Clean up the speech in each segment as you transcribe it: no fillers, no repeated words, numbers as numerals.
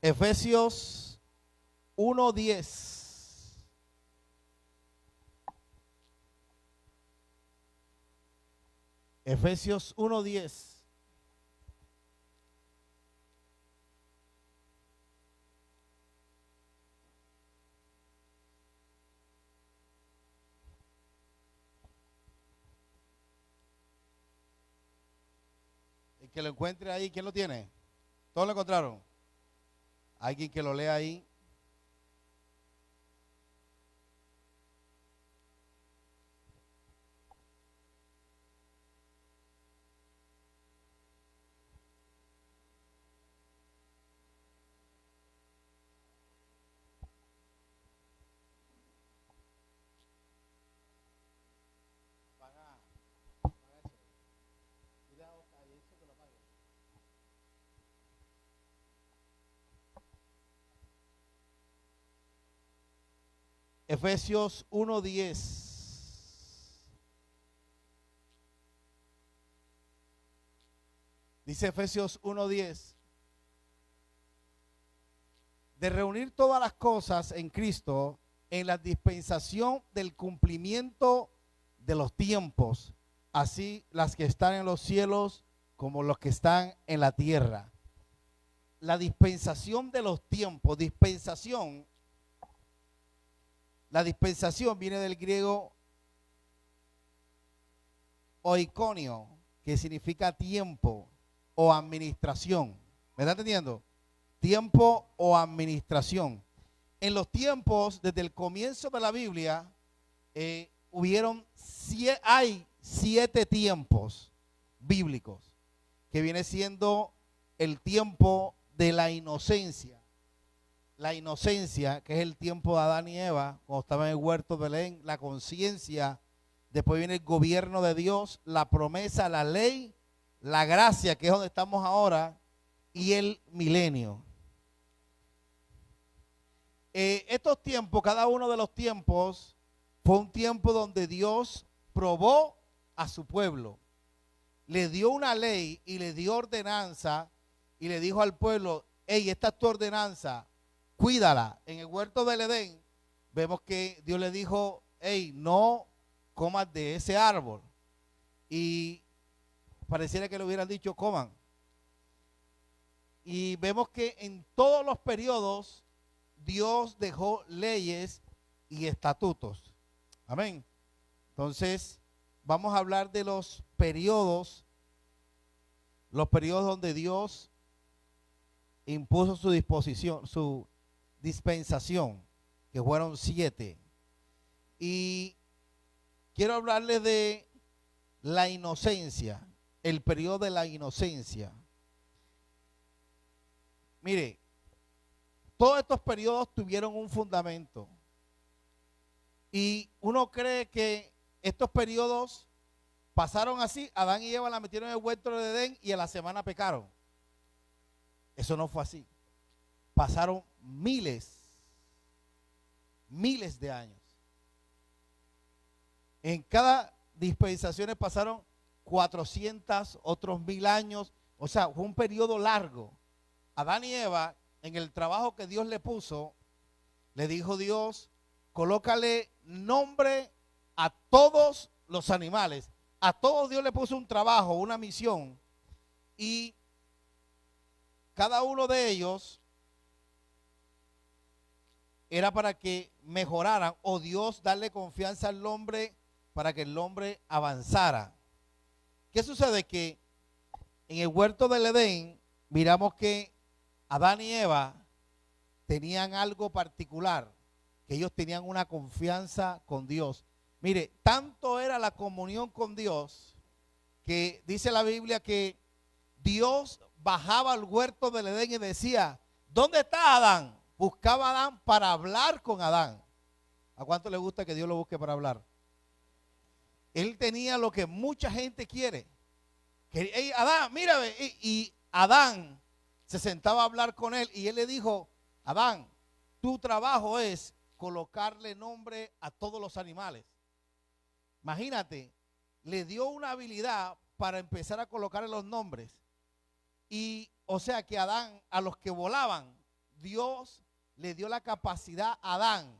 Efesios 1:10. Efesios 1:10. El que lo encuentre ahí, ¿quién lo tiene? ¿Todos lo encontraron? ¿Alguien que lo lea ahí? Efesios 1:10. Dice Efesios 1:10. De reunir todas las cosas en Cristo en la dispensación del cumplimiento de los tiempos, así las que están en los cielos como los que están en la tierra. La dispensación de los tiempos, la dispensación viene del griego oikonio, que significa tiempo o administración. ¿Me está entendiendo? Tiempo o administración. En los tiempos, desde el comienzo de la Biblia, hay 7 tiempos bíblicos, que viene siendo el tiempo de la inocencia. La inocencia, que es el tiempo de Adán y Eva, cuando estaban en el huerto de Belén, la conciencia, después viene el gobierno de Dios, la promesa, la ley, la gracia, que es donde estamos ahora, y el milenio. Estos tiempos, cada uno de los tiempos, fue un tiempo donde Dios probó a su pueblo, le dio una ley y le dio ordenanza y le dijo al pueblo: hey, esta es tu ordenanza, cuídala. En el huerto del Edén vemos que Dios le dijo: hey, no comas de ese árbol, y pareciera que le hubieran dicho: coman. Y vemos que en todos los periodos Dios dejó leyes y estatutos. Amén. Entonces vamos a hablar de los periodos donde Dios impuso su disposición, su dispensación, que fueron 7. Y quiero hablarles de la inocencia, el periodo de la inocencia. Mire, todos estos periodos tuvieron un fundamento, y uno cree que estos periodos pasaron así. Adán y Eva la metieron en el huerto de Edén y a la semana pecaron. Eso no fue así. Pasaron miles de años. En cada dispensación pasaron 400, otros 1000 años. O sea, fue un periodo largo. Adán y Eva, en el trabajo que Dios le puso, le dijo Dios: colócale nombre a todos los animales. A todos Dios le puso un trabajo, una misión, y cada uno de ellos era para que mejoraran, o Dios darle confianza al hombre para que el hombre avanzara. ¿Qué sucede? Que en el huerto del Edén miramos que Adán y Eva tenían algo particular, que ellos tenían una confianza con Dios. Mire, tanto era la comunión con Dios, que dice la Biblia que Dios bajaba al huerto del Edén y decía: ¿dónde está Adán? Buscaba a Adán para hablar con Adán. ¿A cuánto le gusta que Dios lo busque para hablar? Él tenía lo que mucha gente quiere. Que, hey, Adán, mírame. Y Adán se sentaba a hablar con él, y él le dijo: Adán, tu trabajo es colocarle nombre a todos los animales. Imagínate, le dio una habilidad para empezar a colocarle los nombres. Y o sea que Adán, a los que volaban, Dios le dio la capacidad a Adán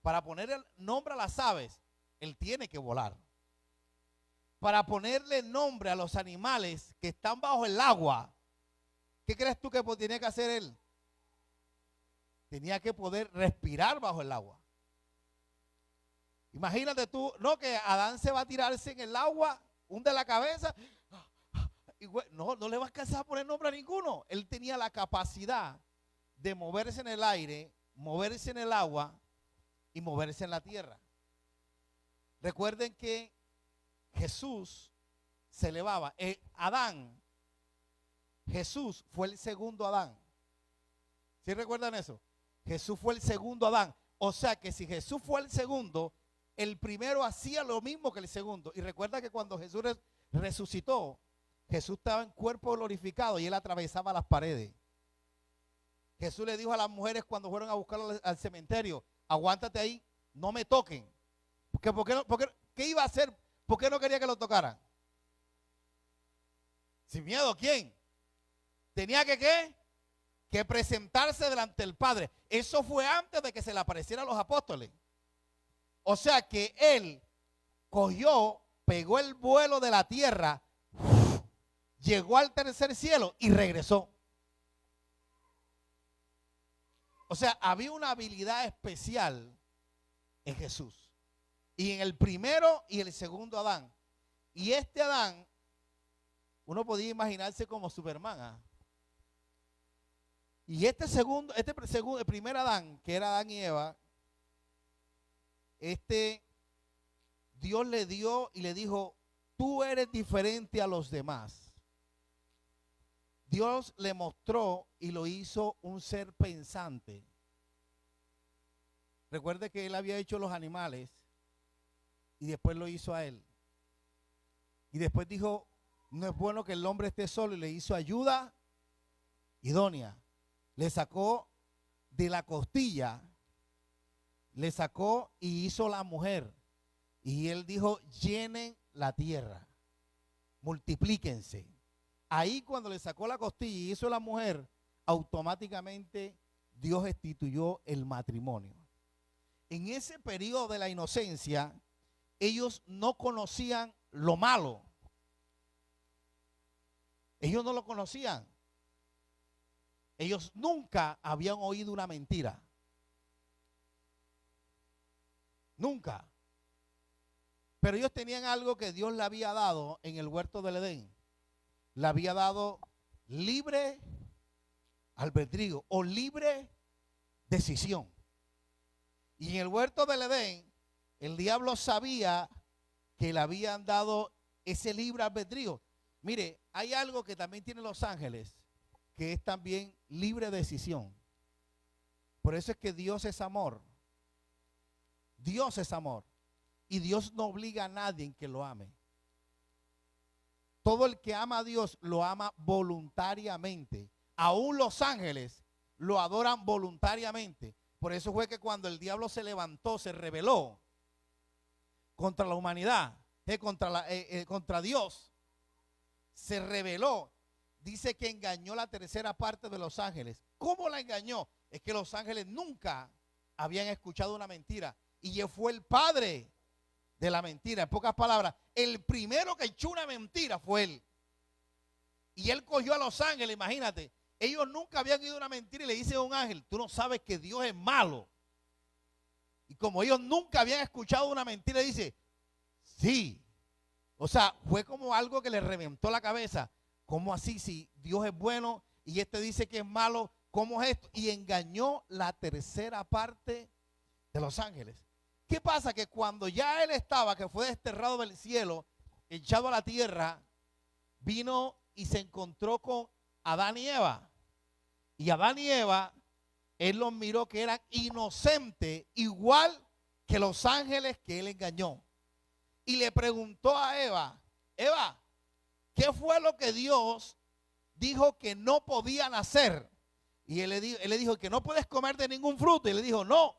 para poner el nombre a las aves, él tiene que volar. Para ponerle nombre a los animales que están bajo el agua, ¿qué crees tú que tenía que hacer él? Tenía que poder respirar bajo el agua. Imagínate tú, no que Adán se va a tirarse en el agua, hunde la cabeza, y no le va a alcanzar a poner nombre a ninguno. Él tenía la capacidad de moverse en el aire, moverse en el agua y moverse en la tierra. Recuerden que Jesús se elevaba. Jesús fue el segundo Adán. ¿Sí recuerdan eso? Jesús fue el segundo Adán. O sea que si Jesús fue el segundo, el primero hacía lo mismo que el segundo. Y recuerda que cuando Jesús resucitó, Jesús estaba en cuerpo glorificado y él atravesaba las paredes. Jesús le dijo a las mujeres cuando fueron a buscarlo al cementerio: aguántate ahí, no me toquen. ¿Qué iba a hacer? ¿Por qué no quería que lo tocaran? Sin miedo, ¿quién? Tenía que presentarse delante del Padre. Eso fue antes de que se le aparecieran los apóstoles. O sea que él cogió, pegó el vuelo de la tierra, llegó al tercer cielo y regresó. O sea, había una habilidad especial en Jesús. Y en el primero y el segundo Adán. Y este Adán, uno podía imaginarse como Superman. ¿Ah? Y el primer Adán, que era Adán y Eva, Dios le dio y le dijo: tú eres diferente a los demás. Dios le mostró y lo hizo un ser pensante. Recuerde que él había hecho los animales y después lo hizo a él. Y después dijo: no es bueno que el hombre esté solo, y le hizo ayuda idónea. Le sacó de la costilla, le sacó y hizo la mujer. Y él dijo: llenen la tierra, multiplíquense. Ahí cuando le sacó la costilla y hizo la mujer, automáticamente Dios instituyó el matrimonio. En ese periodo de la inocencia, ellos no conocían lo malo. Ellos no lo conocían. Ellos nunca habían oído una mentira. Nunca. Pero ellos tenían algo que Dios le había dado en el huerto del Edén. Le había dado libre albedrío o libre decisión. Y en el huerto del Edén, el diablo sabía que le habían dado ese libre albedrío. Mire, hay algo que también tienen los ángeles, que es también libre decisión. Por eso es que Dios es amor. Dios es amor. Y Dios no obliga a nadie en que lo ame. Todo el que ama a Dios lo ama voluntariamente. Aún los ángeles lo adoran voluntariamente. Por eso fue que cuando el diablo se levantó, se rebeló contra la humanidad, contra Dios, se rebeló. Dice que engañó la tercera parte de los ángeles. ¿Cómo la engañó? Es que los ángeles nunca habían escuchado una mentira. Y él fue el padre de la mentira. En pocas palabras, el primero que echó una mentira fue él. Y él cogió a los ángeles, imagínate. Ellos nunca habían oído una mentira y le dice a un ángel: tú no sabes que Dios es malo. Y como ellos nunca habían escuchado una mentira, dice: sí. O sea, fue como algo que le reventó la cabeza. ¿Cómo así? Si Dios es bueno y este dice que es malo, ¿cómo es esto? Y engañó la tercera parte de los ángeles. ¿Qué pasa? Que cuando ya él estaba, que fue desterrado del cielo, echado a la tierra, vino y se encontró con Adán y Eva. Y Adán y Eva, él los miró que eran inocentes, igual que los ángeles que él engañó. Y le preguntó a Eva: Eva, ¿qué fue lo que Dios dijo que no podían hacer? Y él le dijo que no puedes comer de ningún fruto. Y le dijo: no,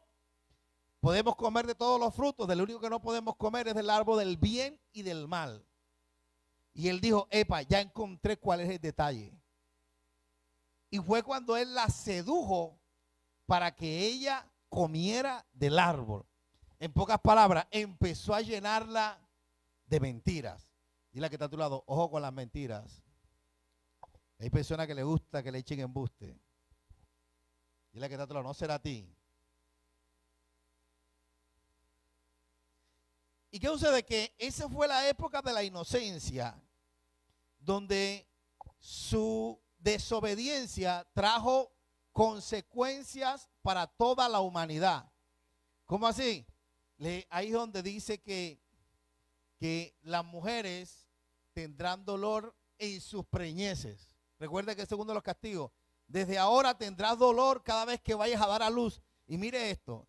podemos comer de todos los frutos. Del único que no podemos comer es del árbol del bien y del mal. Y él dijo: epa, ya encontré cuál es el detalle. Y fue cuando él la sedujo para que ella comiera del árbol. En pocas palabras, empezó a llenarla de mentiras. Dile a que está a tu lado, ojo con las mentiras. Hay personas que le gusta que le echen embuste. Dile a que está a tu lado, no será a ti. ¿Y qué sucede? Que esa fue la época de la inocencia, donde su desobediencia trajo consecuencias para toda la humanidad. ¿Cómo así? Ahí es donde dice que las mujeres tendrán dolor en sus preñeces. Recuerda que segundo los castigos, desde ahora tendrás dolor cada vez que vayas a dar a luz. Y mire esto,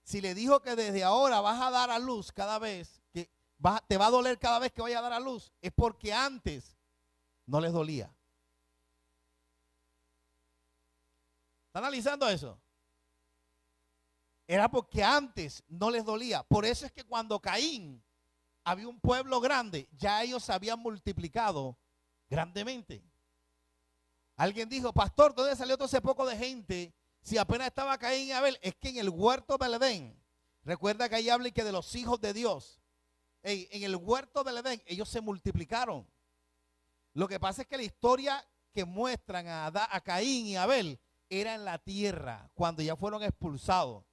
si le dijo que desde ahora vas a dar a luz cada vez, te va a doler cada vez que vayas a dar a luz, es porque antes no les dolía. ¿Está analizando eso? Era porque antes no les dolía. Por eso es que cuando Caín había un pueblo grande, ya ellos se habían multiplicado grandemente. Alguien dijo, pastor, ¿dónde salió todo ese poco de gente si apenas estaba Caín y Abel? Es que en el huerto del Edén, recuerda que ahí habla y que de los hijos de Dios, en el huerto del Edén, ellos se multiplicaron. Lo que pasa es que la historia que muestran a Caín y Abel era en la tierra, cuando ya fueron expulsados.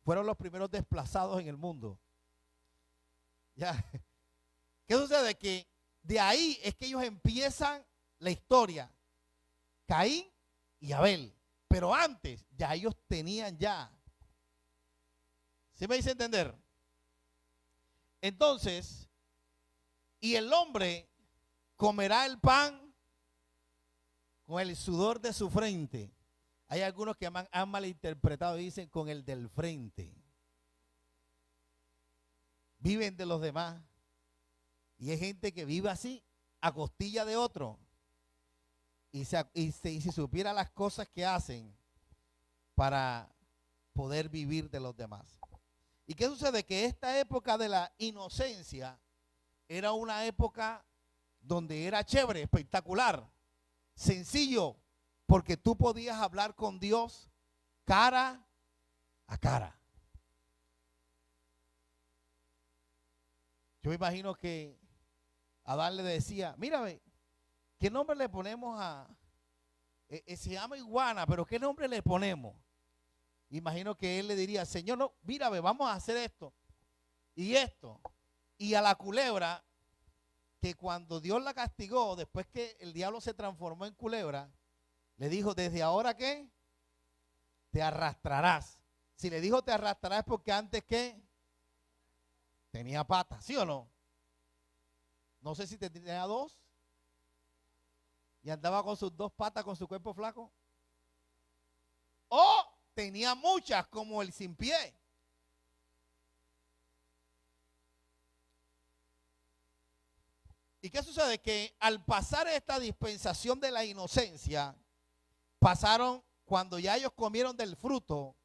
Fueron los primeros desplazados en el mundo. Ya. ¿Qué sucede? Que de ahí es que ellos empiezan la historia. Caín y Abel. Pero antes ya ellos tenían ya. ¿Sí me hice entender? Entonces, y el hombre comerá el pan con el sudor de su frente. Hay algunos que han malinterpretado y dicen con el del frente. Viven de los demás. Y hay gente que vive así, a costilla de otro. Y si supiera las cosas que hacen para poder vivir de los demás. ¿Y qué sucede? Que esta época de la inocencia era una época donde era chévere, espectacular, sencillo, porque tú podías hablar con Dios cara a cara. Yo me imagino que Adán le decía, mírame, ¿qué nombre le ponemos a? Se llama iguana, pero ¿qué nombre le ponemos? Imagino que él le diría, Señor, no, mírame, vamos a hacer esto y esto. Y a la culebra, que cuando Dios la castigó, después que el diablo se transformó en culebra, le dijo, desde ahora, ¿qué? Te arrastrarás. Si le dijo te arrastrarás es porque antes, ¿qué? Tenía patas, ¿sí o no? No sé si tenía dos. Y andaba con sus dos patas, con su cuerpo flaco. O tenía muchas, como el sin pie. ¿Y qué sucede? Que al pasar esta dispensación de la inocencia, pasaron cuando ya ellos comieron del fruto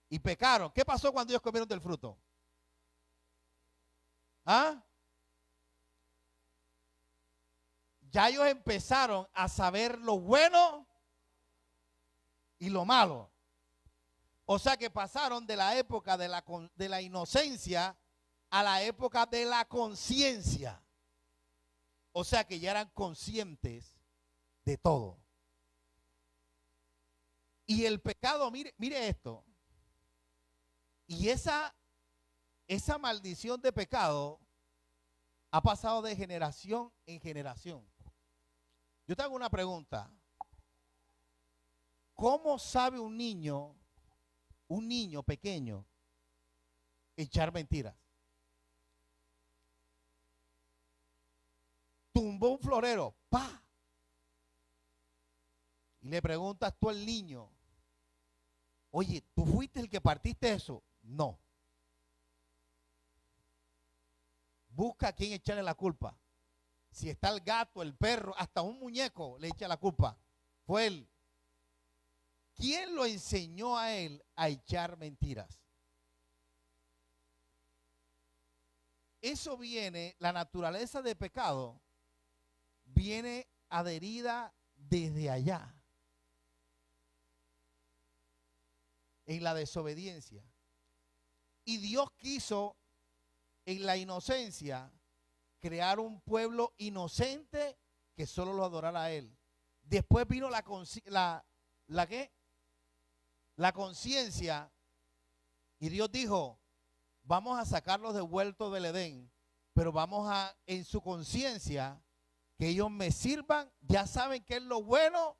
y pecaron. ¿Qué pasó cuando ellos comieron del fruto? ¿Ah? Ya ellos empezaron a saber lo bueno y lo malo. O sea que pasaron de la época de la inocencia a la época de la conciencia. O sea que ya eran conscientes de todo. Y el pecado, mire esto. Y esa maldición de pecado ha pasado de generación en generación. Yo te hago una pregunta. ¿Cómo sabe un niño pequeño, echar mentiras? Tumbó un florero, ¡pa! Y le preguntas tú al niño, oye, ¿tú fuiste el que partiste eso? No. Busca a quién echarle la culpa. Si está el gato, el perro, hasta un muñeco le echa la culpa. Fue él. ¿Quién lo enseñó a él a echar mentiras? Eso viene, la naturaleza de pecado viene adherida desde allá. en la desobediencia. Y Dios quiso en la inocencia crear un pueblo inocente que solo lo adorara a Él. Después vino la conciencia y Dios dijo, vamos a sacarlos de vuelto del Edén, pero vamos a, en su conciencia, que ellos me sirvan, ya saben qué es lo bueno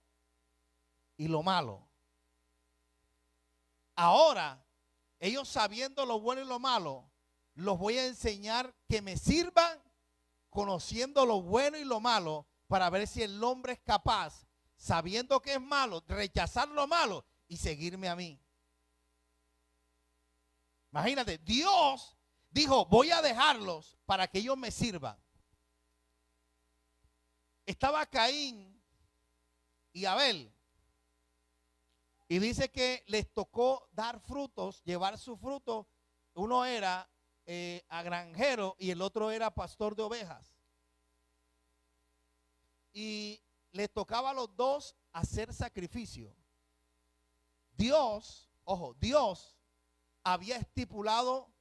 y lo malo. Ahora, ellos sabiendo lo bueno y lo malo, los voy a enseñar que me sirvan, conociendo lo bueno y lo malo, para ver si el hombre es capaz, sabiendo que es malo, rechazar lo malo y seguirme a mí. Imagínate, Dios dijo, voy a dejarlos para que ellos me sirvan. Estaba Caín y Abel. Y dice que les tocó dar frutos, llevar su fruto. Uno era a granjero y el otro era pastor de ovejas. Y les tocaba a los dos hacer sacrificio. Dios, ojo, Dios había estipulado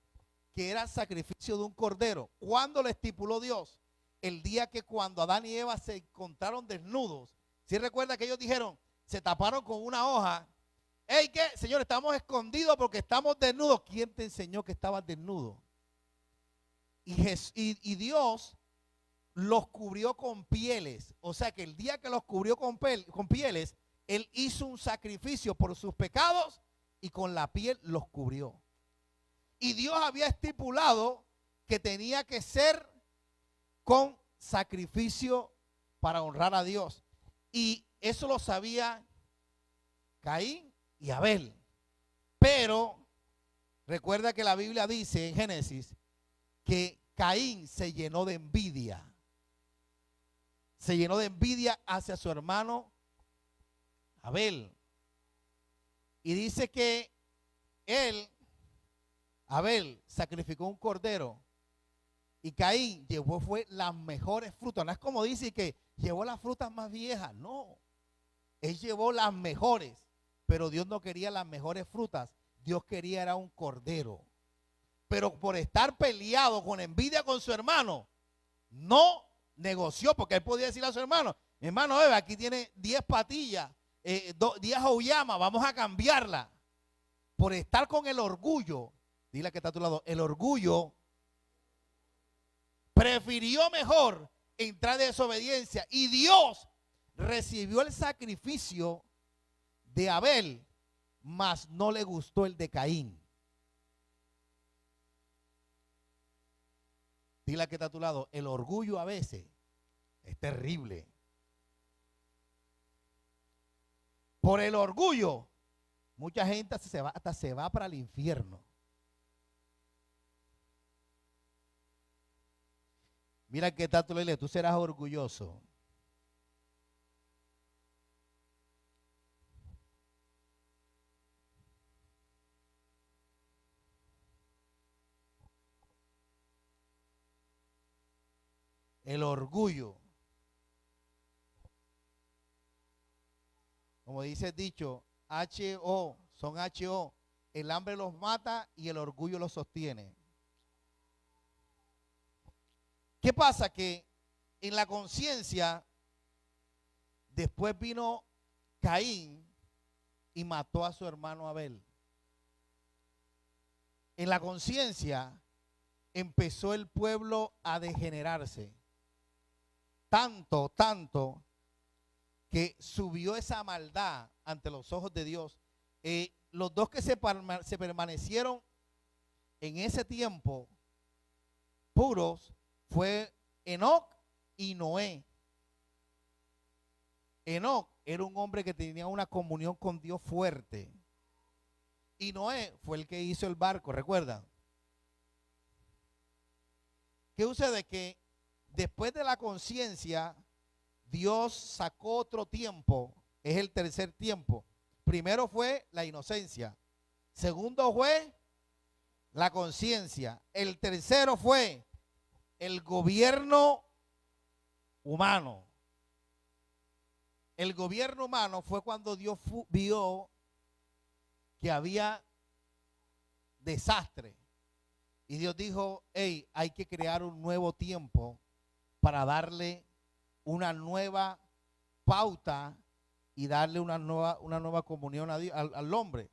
que era sacrificio de un cordero. ¿Cuándo lo estipuló Dios? El día que cuando Adán y Eva se encontraron desnudos. ¿Sí recuerda que ellos dijeron, se taparon con una hoja? Hey, ¿qué? Señor, estamos escondidos porque estamos desnudos. ¿Quién te enseñó que estabas desnudo? Y Dios los cubrió con pieles. O sea que el día que los cubrió con pieles, Él hizo un sacrificio por sus pecados y con la piel los cubrió. Y Dios había estipulado que tenía que ser con sacrificio para honrar a Dios. Y eso lo sabía Caín y Abel. Pero recuerda que la Biblia dice en Génesis que Caín se llenó de envidia. Se llenó de envidia hacia su hermano Abel. Y dice que Abel sacrificó un cordero y Caín fue las mejores frutas. No es como dice que llevó las frutas más viejas, no. Él llevó las mejores, pero Dios no quería las mejores frutas. Dios quería era un cordero. Pero por estar peleado con envidia con su hermano, no negoció, porque él podía decirle a su hermano, mi hermano, aquí tiene 10 patillas, 10 auyamas, vamos a cambiarla. Por estar con el orgullo, dile que está a tu lado, el orgullo prefirió mejor entrar de desobediencia. Y Dios recibió el sacrificio de Abel, mas no le gustó el de Caín. Dile que está a tu lado, el orgullo a veces es terrible. Por el orgullo, mucha gente hasta se va para el infierno. Mira que está tu lado, tú serás orgulloso. El orgullo, como dice el dicho, H-O, son H-O, el hambre los mata y el orgullo los sostiene. ¿Qué pasa? Que en la conciencia, después vino Caín y mató a su hermano Abel. En la conciencia empezó el pueblo a degenerarse. Tanto que subió esa maldad ante los ojos de Dios. Los dos que se permanecieron en ese tiempo puros fue Enoc y Noé. Enoc era un hombre que tenía una comunión con Dios fuerte. Y Noé fue el que hizo el barco, ¿recuerdan? ¿Qué sucede? Que después de la conciencia, Dios sacó otro tiempo, es el tercer tiempo. Primero fue la inocencia. Segundo fue la conciencia. El tercero fue el gobierno humano. El gobierno humano fue cuando Dios vio que había desastre. Y Dios dijo, hey, hay que crear un nuevo tiempo para darle una nueva pauta y darle una nueva comunión a Dios, al hombre.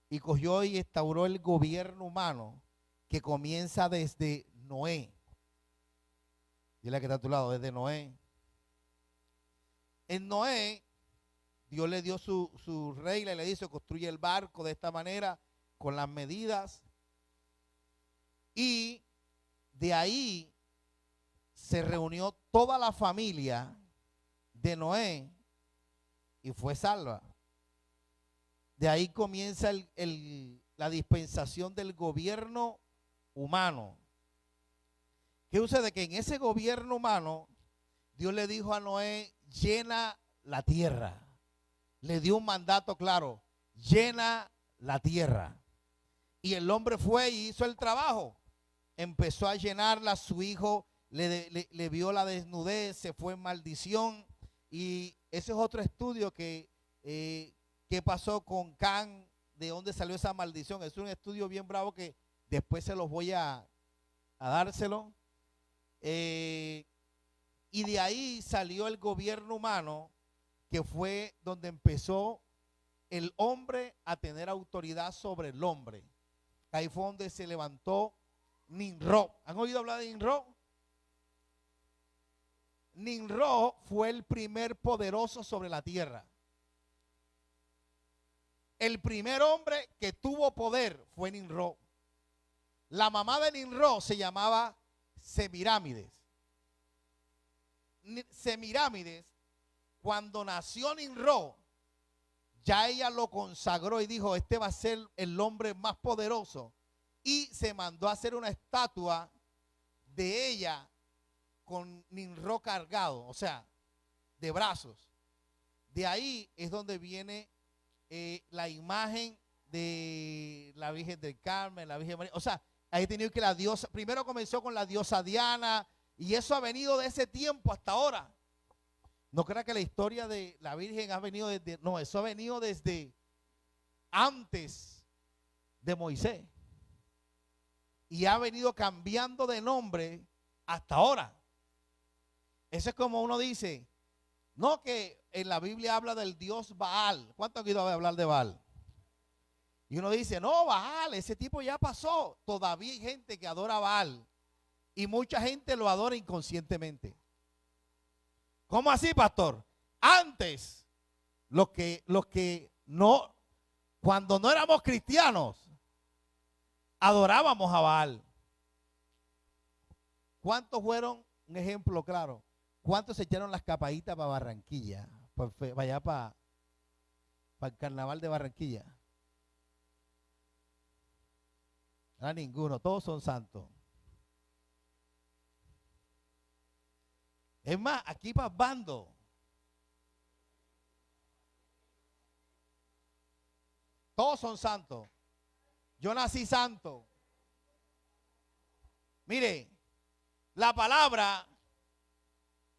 Y cogió y instauró el gobierno humano que comienza desde Noé. Dile que está a tu lado, desde Noé. En Noé, Dios le dio su regla y le dijo, construye el barco de esta manera, con las medidas. Y de ahí se reunió toda la familia de Noé y fue salva. De ahí comienza la dispensación del gobierno humano. ¿Qué sucede? Que en ese gobierno humano, Dios le dijo a Noé, llena la tierra. Le dio un mandato claro, llena la tierra. Y el hombre fue y hizo el trabajo. Empezó a llenarla, su hijo le vio la desnudez, se fue en maldición. Y ese es otro estudio que pasó con Can, de dónde salió esa maldición. Es un estudio bien bravo que después se los voy a dárselo. Y de ahí salió el gobierno humano, que fue donde empezó el hombre a tener autoridad sobre el hombre. Ahí fue donde se levantó Nimrod. ¿Han oído hablar de Nimrod? Nimrod fue el primer poderoso sobre la tierra. El primer hombre que tuvo poder fue Nimrod. La mamá de Nimrod se llamaba Semirámides. Semirámides, cuando nació Nimrod, ya ella lo consagró y dijo, este va a ser el hombre más poderoso. Y se mandó a hacer una estatua de ella con Nimrod cargado, o sea, de brazos. De ahí es donde viene la imagen de la Virgen del Carmen, la Virgen María. O sea, ahí tenía que la diosa, primero comenzó con la diosa Diana, y eso ha venido de ese tiempo hasta ahora. No crea que la historia de la Virgen ha venido desde, no, eso ha venido desde antes de Moisés. Y ha venido cambiando de nombre hasta ahora. Eso es como uno dice, no, que en la Biblia habla del dios Baal. ¿Cuánto han oído hablar de Baal? Y uno dice, no, Baal, ese tipo ya pasó. Todavía hay gente que adora a Baal. Y mucha gente lo adora inconscientemente. ¿Cómo así, pastor? Antes, los que no, cuando no éramos cristianos, adorábamos a Baal. ¿Cuántos fueron, un ejemplo claro, cuántos se echaron las capaditas para Barranquilla, para allá para el carnaval de Barranquilla? No, ninguno, todos son santos. Es más, aquí para Bando, todos son santos. Yo nací santo. Mire, la palabra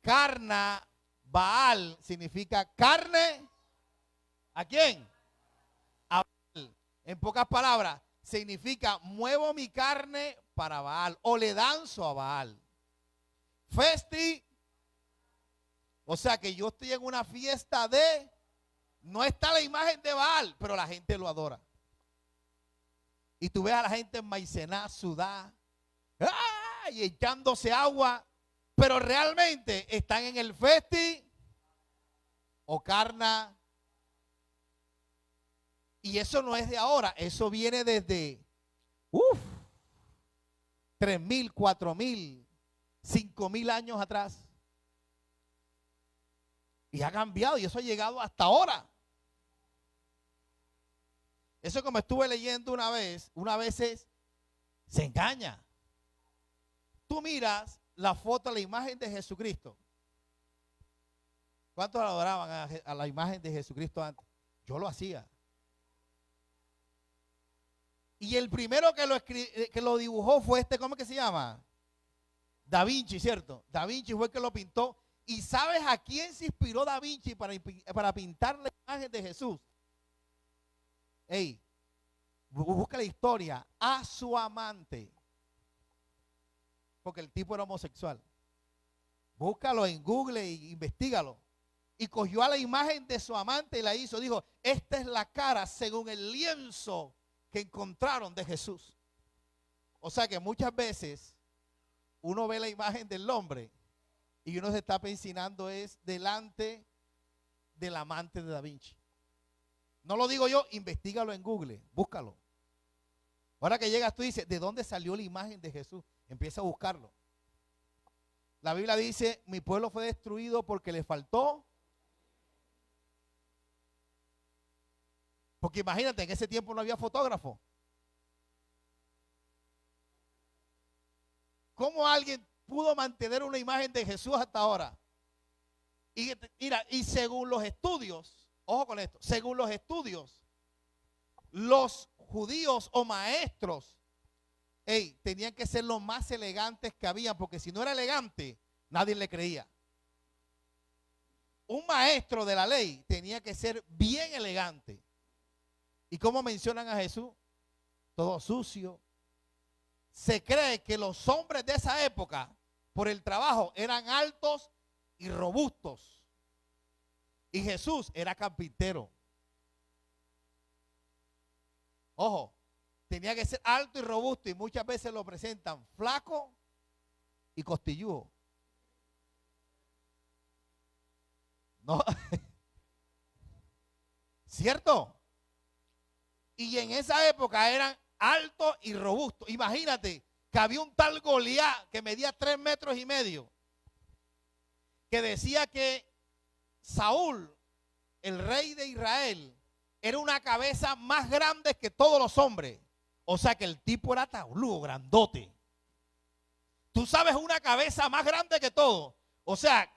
carna, Baal, significa carne. ¿A quién? A Baal. En pocas palabras, significa muevo mi carne para Baal o le danzo a Baal. Festi, o sea que yo estoy en una fiesta de, no está la imagen de Baal, pero la gente lo adora. Y tú ves a la gente enmaicená, sudá, y echándose agua, pero realmente están en el festi o carna. Y eso no es de ahora, eso viene desde 3.000, 4.000, 5.000 años atrás. Y ha cambiado y eso ha llegado hasta ahora. Eso, como estuve leyendo una vez se engaña. Tú miras la foto, la imagen de Jesucristo. ¿Cuántos adoraban a la imagen de Jesucristo antes? Yo lo hacía. Y el primero que lo dibujó fue ¿cómo que se llama? Da Vinci, ¿cierto? Da Vinci fue el que lo pintó. ¿Y sabes a quién se inspiró Da Vinci para pintar la imagen de Jesús? Ey, busca la historia. A su amante. Porque el tipo era homosexual. Búscalo en Google e investígalo. Y cogió a la imagen de su amante y la hizo. Dijo, esta es la cara según el lienzo que encontraron de Jesús. O sea que muchas veces uno ve la imagen del hombre y uno se está pensinando es delante del amante de Da Vinci. No lo digo yo, investígalo en Google, búscalo. Ahora que llegas tú dices, ¿de dónde salió la imagen de Jesús? Empieza a buscarlo. La Biblia dice, mi pueblo fue destruido porque le faltó. Porque imagínate, en ese tiempo no había fotógrafo. ¿Cómo alguien pudo mantener una imagen de Jesús hasta ahora? Y mira, y según los estudios, ojo con esto, según los estudios, los judíos o maestros, tenían que ser los más elegantes que había, porque si no era elegante, nadie le creía. Un maestro de la ley tenía que ser bien elegante. ¿Y cómo mencionan a Jesús? Todo sucio. Se cree que los hombres de esa época, por el trabajo, eran altos y robustos. Y Jesús era carpintero. Ojo, tenía que ser alto y robusto y muchas veces lo presentan flaco y costilludo. No. ¿Cierto? Y en esa época eran altos y robustos. Imagínate que había un tal Goliat que medía 3,5 metros, que decía que Saúl, el rey de Israel, era una cabeza más grande que todos los hombres. O sea que el tipo era tauludo, grandote. Tú sabes, una cabeza más grande que todo. O sea,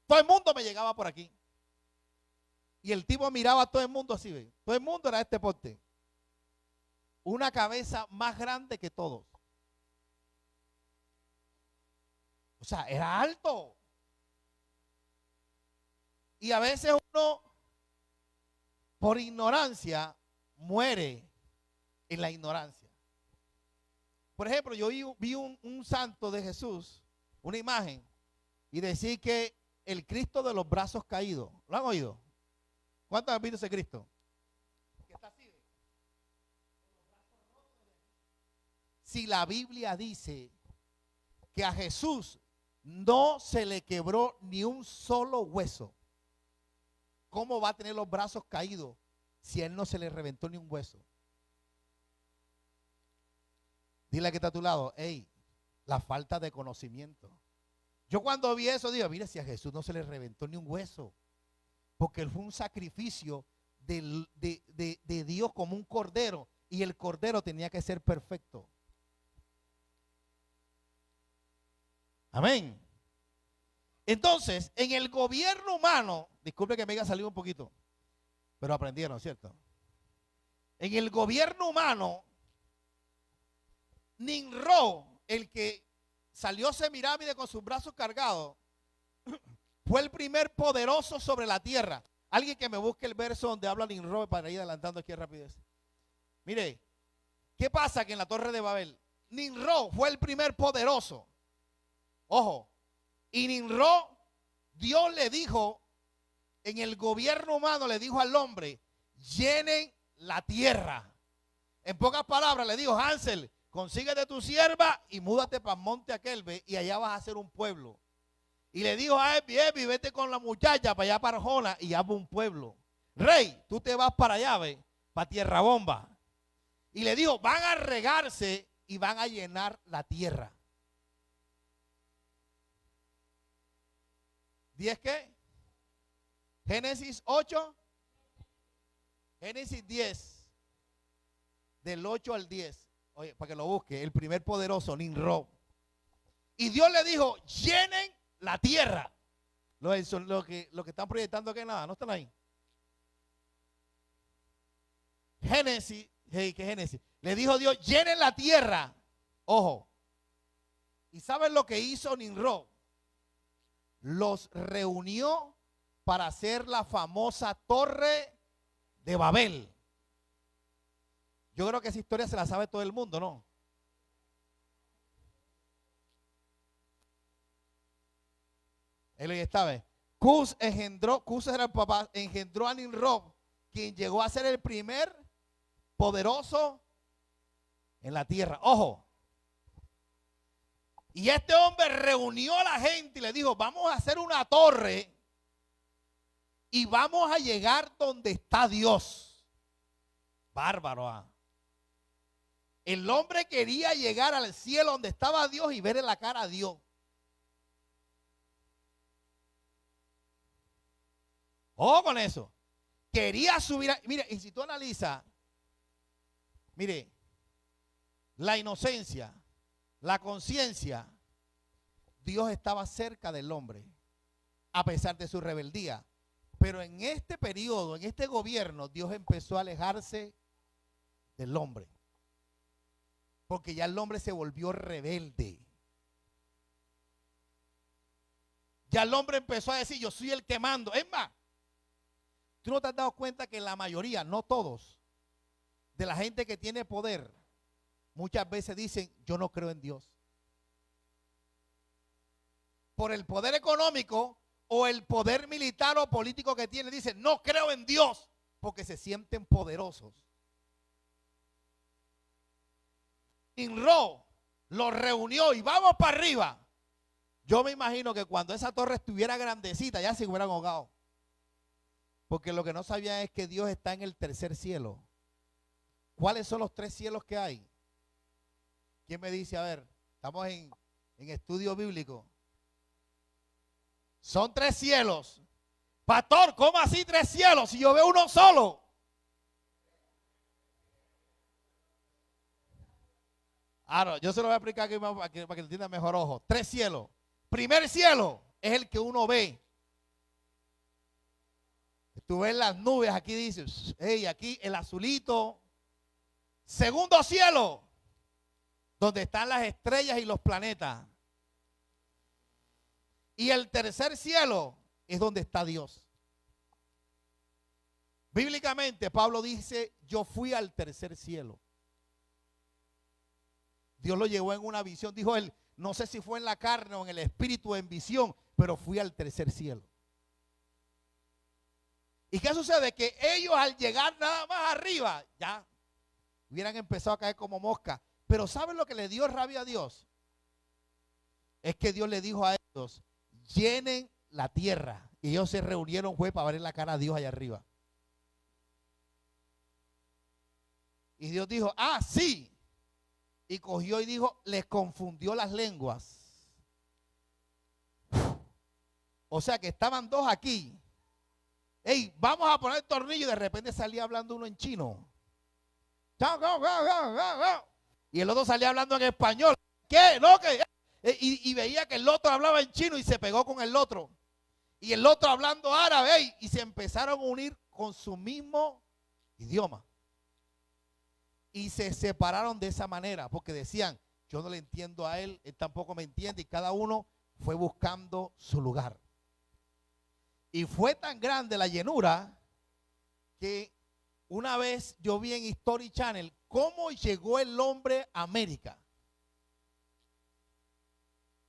todo el mundo me llegaba por aquí. Y el tipo miraba a todo el mundo así, ¿ve? Todo el mundo era este porte. Una cabeza más grande que todos. O sea, era alto. Y a veces uno, por ignorancia, muere en la ignorancia. Por ejemplo, yo vi un santo de Jesús, una imagen, y decía que el Cristo de los brazos caídos. ¿Lo han oído? ¿Cuántos han visto ese Cristo? Que está así. Si la Biblia dice que a Jesús no se le quebró ni un solo hueso, ¿cómo va a tener los brazos caídos si a él no se le reventó ni un hueso? Dile que está a tu lado, la falta de conocimiento. Yo cuando vi eso digo, mira, si a Jesús no se le reventó ni un hueso, porque él fue un sacrificio de Dios como un cordero, y el cordero tenía que ser perfecto. Amén. Entonces, en el gobierno humano, disculpe que me haya salido un poquito, pero aprendieron, ¿cierto? En el gobierno humano, Nimrod, el que salió Semirámide con sus brazos cargados, fue el primer poderoso sobre la tierra. Alguien que me busque el verso donde habla Nimrod para ir adelantando aquí a rapidez. Mire, ¿qué pasa? Que en la Torre de Babel, Nimrod fue el primer poderoso. Ojo, y Nimrod, Dios le dijo, en el gobierno humano le dijo al hombre, llenen la tierra. En pocas palabras le dijo, Hansel, consíguete tu sierva y múdate para el monte aquel, y allá vas a hacer un pueblo. Y le dijo a Evi, vete con la muchacha para allá para Arjona y hazme un pueblo. Rey, tú te vas para allá, para Tierra Bomba. Y le dijo, van a regarse y van a llenar la tierra. ¿10 qué? Génesis 8. Génesis 10. Del 8 al 10. Oye, para que lo busque. El primer poderoso, Nimrod. Y Dios le dijo, llenen la tierra. Lo que están proyectando que nada, no están ahí. Génesis, ¿qué Génesis? Le dijo Dios, llenen la tierra. Ojo. ¿Y saben lo que hizo Nimrod? Los reunió para hacer la famosa Torre de Babel. Yo creo que esa historia se la sabe todo el mundo, ¿no? Él estaba. Cus era el papá, engendró a Nimrod, quien llegó a ser el primer poderoso en la tierra. Ojo. Y este hombre reunió a la gente y le dijo, vamos a hacer una torre y vamos a llegar donde está Dios. Bárbaro. El hombre quería llegar al cielo donde estaba Dios y verle la cara a Dios. Ojo con eso. Quería subir. Mire, y si tú analizas, mire, la inocencia, la conciencia, Dios estaba cerca del hombre, a pesar de su rebeldía. Pero en este periodo, en este gobierno, Dios empezó a alejarse del hombre. Porque ya el hombre se volvió rebelde. Ya el hombre empezó a decir, yo soy el que mando. Es más, tú no te has dado cuenta que la mayoría, no todos, de la gente que tiene poder, muchas veces dicen, yo no creo en Dios. Por el poder económico o el poder militar o político que tiene, dicen, no creo en Dios, porque se sienten poderosos. Nimrod lo reunió y vamos para arriba. Yo me imagino que cuando esa torre estuviera grandecita, ya se hubieran ahogado. Porque lo que no sabían es que Dios está en el tercer cielo. ¿Cuáles son los 3 cielos que hay? ¿Quién me dice? A ver, estamos en estudio bíblico. Son 3 cielos. Pastor, ¿cómo así 3 cielos? Si yo veo uno solo. Ahora, yo se lo voy a explicar aquí para que lo entiendan mejor. Ojo, 3 cielos. Primer cielo es el que uno ve. Tú ves las nubes, aquí dices, hey, aquí el azulito. Segundo cielo, donde están las estrellas y los planetas. Y el tercer cielo es donde está Dios. Bíblicamente, Pablo dice, yo fui al tercer cielo. Dios lo llevó en una visión, dijo él, no sé si fue en la carne o en el espíritu o en visión, pero fui al tercer cielo. ¿Y qué sucede? Que ellos al llegar nada más arriba, ya hubieran empezado a caer como mosca. Pero ¿saben lo que le dio rabia a Dios? Es que Dios le dijo a ellos, llenen la tierra. Y ellos se reunieron, fue para ver la cara a Dios allá arriba. Y Dios dijo, ah, sí. Y cogió y dijo, les confundió las lenguas. O sea que estaban 2 aquí. Ey, vamos a poner el tornillo y de repente salía hablando uno en chino. Y el otro salía hablando en español. ¿Qué? No, que. Y veía que el otro hablaba en chino y se pegó con el otro. Y el otro hablando árabe y se empezaron a unir con su mismo idioma. Y se separaron de esa manera porque decían, yo no le entiendo a él, él tampoco me entiende. Y cada uno fue buscando su lugar. Y fue tan grande la llenura que una vez yo vi en History Channel cómo llegó el hombre a América.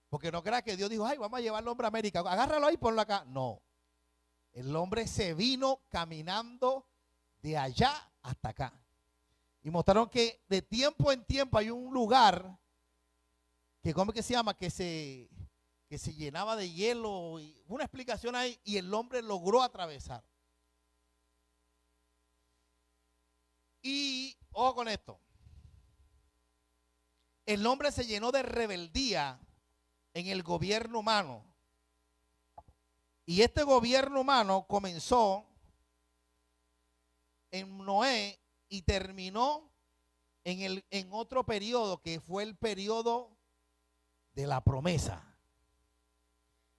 Porque no crea que Dios dijo, ay, vamos a llevar al hombre a América. Agárralo ahí y ponlo acá. No. El hombre se vino caminando de allá hasta acá. Y mostraron que de tiempo en tiempo hay un lugar que, ¿cómo es que se llama? Que se llenaba de hielo. Y una explicación ahí y el hombre logró atravesar. Y, ojo con esto. El hombre se llenó de rebeldía en el gobierno humano. Y este gobierno humano comenzó en Noé y terminó en otro periodo que fue el periodo de la promesa.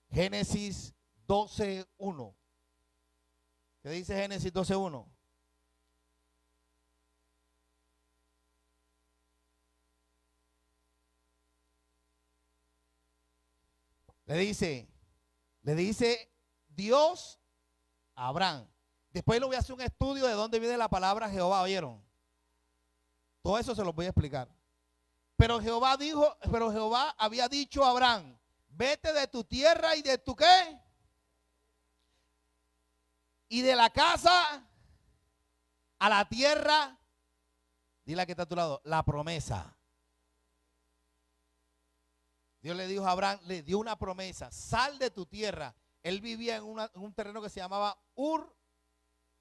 Génesis 12:1. ¿Qué dice Génesis 12:1? Le dice Dios a Abraham. Después le voy a hacer un estudio de dónde viene la palabra Jehová, ¿oyeron? Todo eso se los voy a explicar. Pero Jehová había dicho a Abraham, vete de tu tierra y de tu qué. Y de la casa a la tierra, dile a que está a tu lado, la promesa. Dios le dijo a Abraham, le dio una promesa, sal de tu tierra. Él vivía en un terreno que se llamaba Ur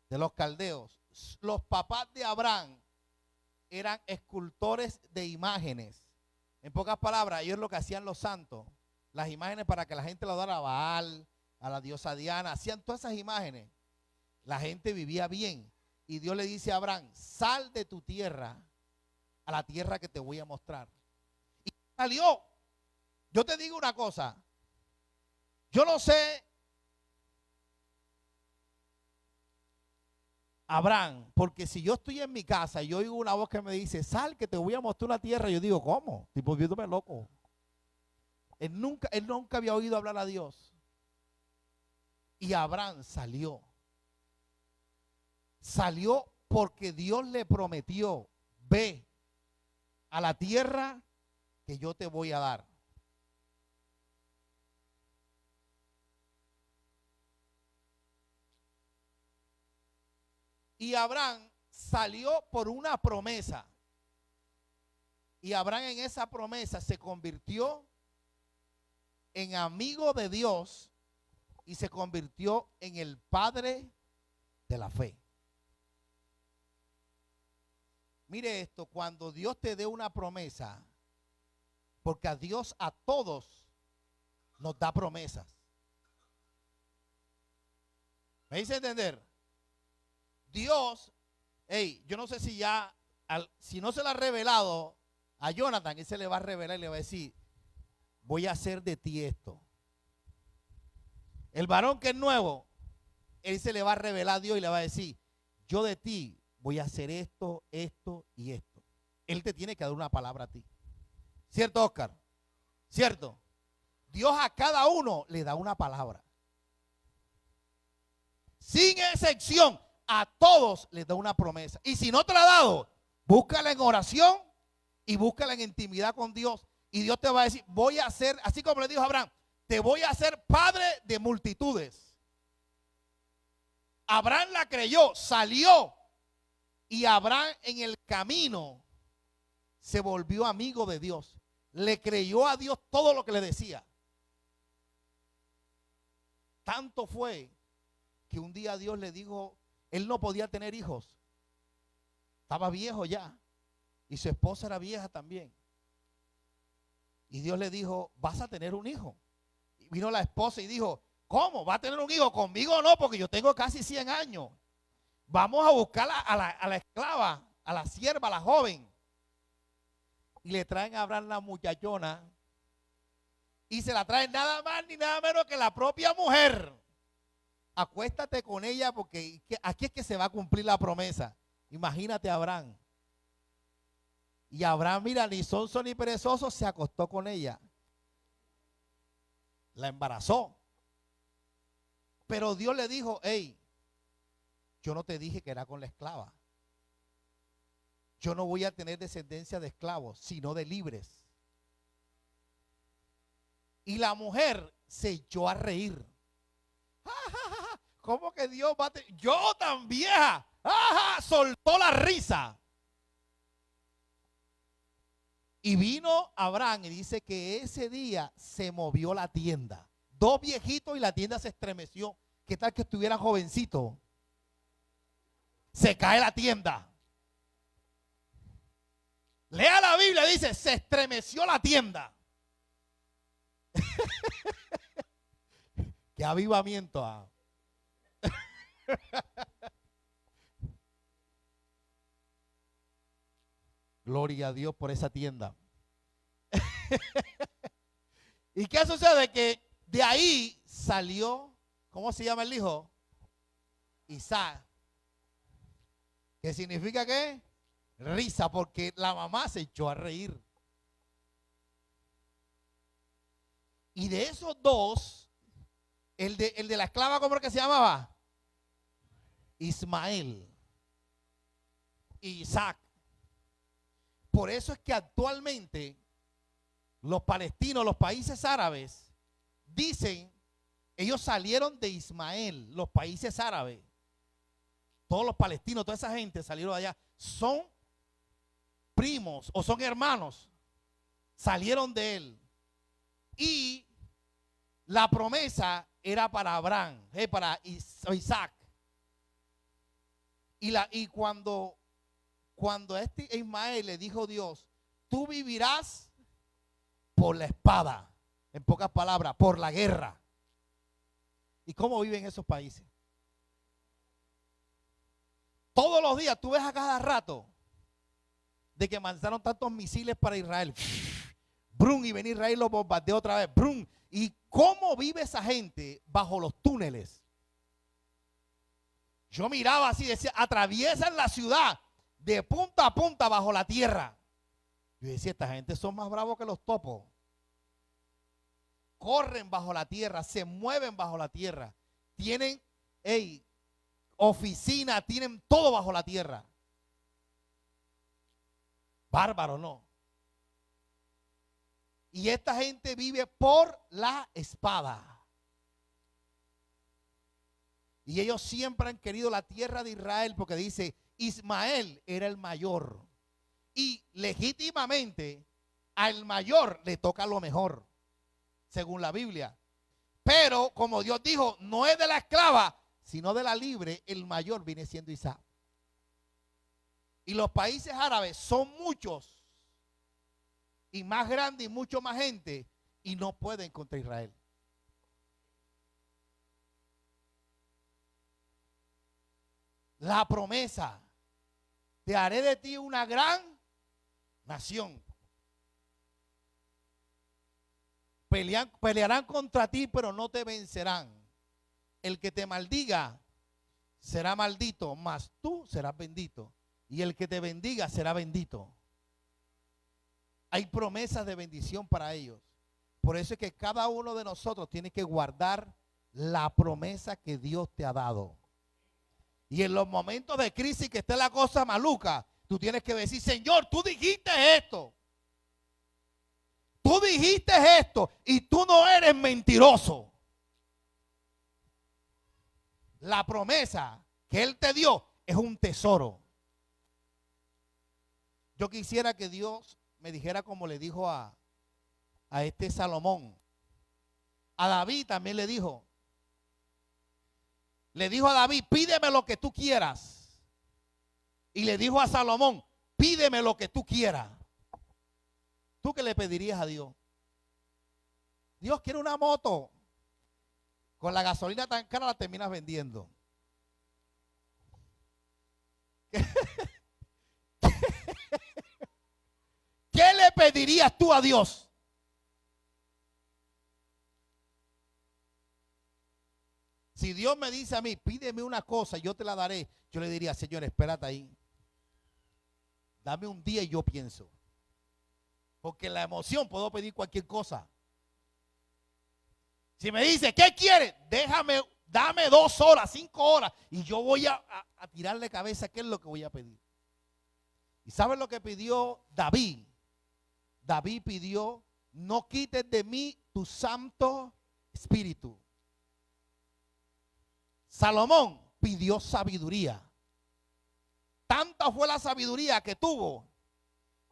de los Caldeos. Los papás de Abraham eran escultores de imágenes. En pocas palabras, ellos lo que hacían los santos, las imágenes para que la gente lo adorara a Baal, a la diosa Diana, hacían todas esas imágenes. La gente vivía bien. Y Dios le dice a Abraham, sal de tu tierra a la tierra que te voy a mostrar. Y salió. Yo te digo una cosa. Yo no sé, Abraham, porque si yo estoy en mi casa y yo oigo una voz que me dice, sal que te voy a mostrar una tierra, yo digo, ¿cómo? Estoy volviéndome loco. Él nunca había oído hablar a Dios. Y Abraham salió. Salió porque Dios le prometió, ve a la tierra que yo te voy a dar. Y Abraham salió por una promesa. Y Abraham en esa promesa se convirtió en amigo de Dios y se convirtió en el padre de la fe. Mire esto, cuando Dios te dé una promesa, porque a Dios a todos nos da promesas. ¿Me hice entender? Dios, yo no sé si ya, si no se lo ha revelado a Jonathan, él se le va a revelar y le va a decir, voy a hacer de ti esto. El varón que es nuevo, él se le va a revelar a Dios y le va a decir, yo de ti voy a hacer esto, esto y esto. Él te tiene que dar una palabra a ti. ¿Cierto, Oscar? ¿Cierto? Dios a cada uno le da una palabra. Sin excepción, a todos les da una promesa. Y si no te la ha dado, búscala en oración y búscala en intimidad con Dios. Y Dios te va a decir, voy a hacer, así como le dijo a Abraham, te voy a hacer padre de multitudes. Abraham la creyó, salió. Y Abraham en el camino se volvió amigo de Dios. Le creyó a Dios todo lo que le decía. Tanto fue que un día Dios le dijo, él no podía tener hijos. Estaba viejo ya. Y su esposa era vieja también. Y Dios le dijo, vas a tener un hijo. Y vino la esposa y dijo, ¿cómo? ¿Va a tener un hijo? Conmigo no, porque yo tengo casi 100 años. Vamos a buscar a la esclava, a la sierva, a la joven. Y le traen a Abraham la muchachona. Y se la traen nada más ni nada menos que la propia mujer. Acuéstate con ella porque aquí es que se va a cumplir la promesa. Imagínate a Abraham. Y Abraham, mira, ni sonso ni perezoso, se acostó con ella. La embarazó. Pero Dios le dijo, hey, yo no te dije que era con la esclava. Yo no voy a tener descendencia de esclavos, sino de libres. Y la mujer se echó a reír. ¿Cómo que Dios va a tener? Yo tan vieja. Soltó la risa. Y vino Abraham y dice que ese día se movió la tienda. Dos viejitos y la tienda se estremeció. ¿Qué tal que estuviera jovencito? Se cae la tienda. Lea la Biblia, dice, se estremeció la tienda. Qué avivamiento. Gloria a Dios por esa tienda. ¿Y qué sucede? Que de ahí salió, ¿cómo se llama el hijo? Isaac. ¿Qué significa qué? Risa, porque la mamá se echó a reír. Y de esos dos, el de la esclava, ¿cómo es que se llamaba? Ismael. Isaac. Por eso es que actualmente los palestinos, los países árabes, dicen, ellos salieron de Ismael, los países árabes. Todos los palestinos, toda esa gente salieron de allá. Son primos o son hermanos. Salieron de él. Y la promesa era para Abraham, para Isaac. Y cuando este Ismael le dijo Dios, tú vivirás por la espada. En pocas palabras, por la guerra. ¿Y cómo viven esos países? Todos los días, tú ves a cada rato de que lanzaron tantos misiles para Israel. Brum, y ven Israel los bombardeó otra vez. Brum. ¿Y cómo vive esa gente bajo los túneles? Yo miraba así, decía, atraviesan la ciudad de punta a punta bajo la tierra. Yo decía, esta gente son más bravos que los topos. Corren bajo la tierra, se mueven bajo la tierra. Tienen, oficina, tienen todo bajo la tierra. Bárbaro, ¿no? Y esta gente vive por la espada. Y ellos siempre han querido la tierra de Israel porque dice, Ismael era el mayor. Y legítimamente al mayor le toca lo mejor, según la Biblia. Pero como Dios dijo, no es de la esclava, sino de la libre, el mayor viene siendo Isaac. Y los países árabes son muchos y más grandes y mucho más gente y no pueden contra Israel. La promesa, te haré de ti una gran nación. Pelearán contra ti, pero no te vencerán. El que te maldiga será maldito, mas tú serás bendito. Y el que te bendiga será bendito. Hay promesas de bendición para ellos. Por eso es que cada uno de nosotros tiene que guardar la promesa que Dios te ha dado. Y en los momentos de crisis que esté la cosa maluca, tú tienes que decir, Señor, tú dijiste esto. Tú dijiste esto y tú no eres mentiroso. La promesa que Él te dio es un tesoro. Yo quisiera que Dios me dijera como le dijo a este Salomón. A David también le dijo. Le dijo a David, pídeme lo que tú quieras. Y le dijo a Salomón, pídeme lo que tú quieras. ¿Tú qué le pedirías a Dios? Dios quiere una moto. Con la gasolina tan cara la terminas vendiendo. ¿Qué le pedirías tú a Dios? Si Dios me dice a mí, pídeme una cosa, yo te la daré. Yo le diría, Señor, espérate ahí. Dame un día y yo pienso. Porque en la emoción puedo pedir cualquier cosa. Si me dice, ¿qué quieres? Dame 2 horas, 5 horas. Y yo voy a tirarle cabeza qué es lo que voy a pedir. ¿Y sabes lo que pidió David? David pidió, no quites de mí tu santo espíritu. Salomón pidió sabiduría. Tanta fue la sabiduría que tuvo,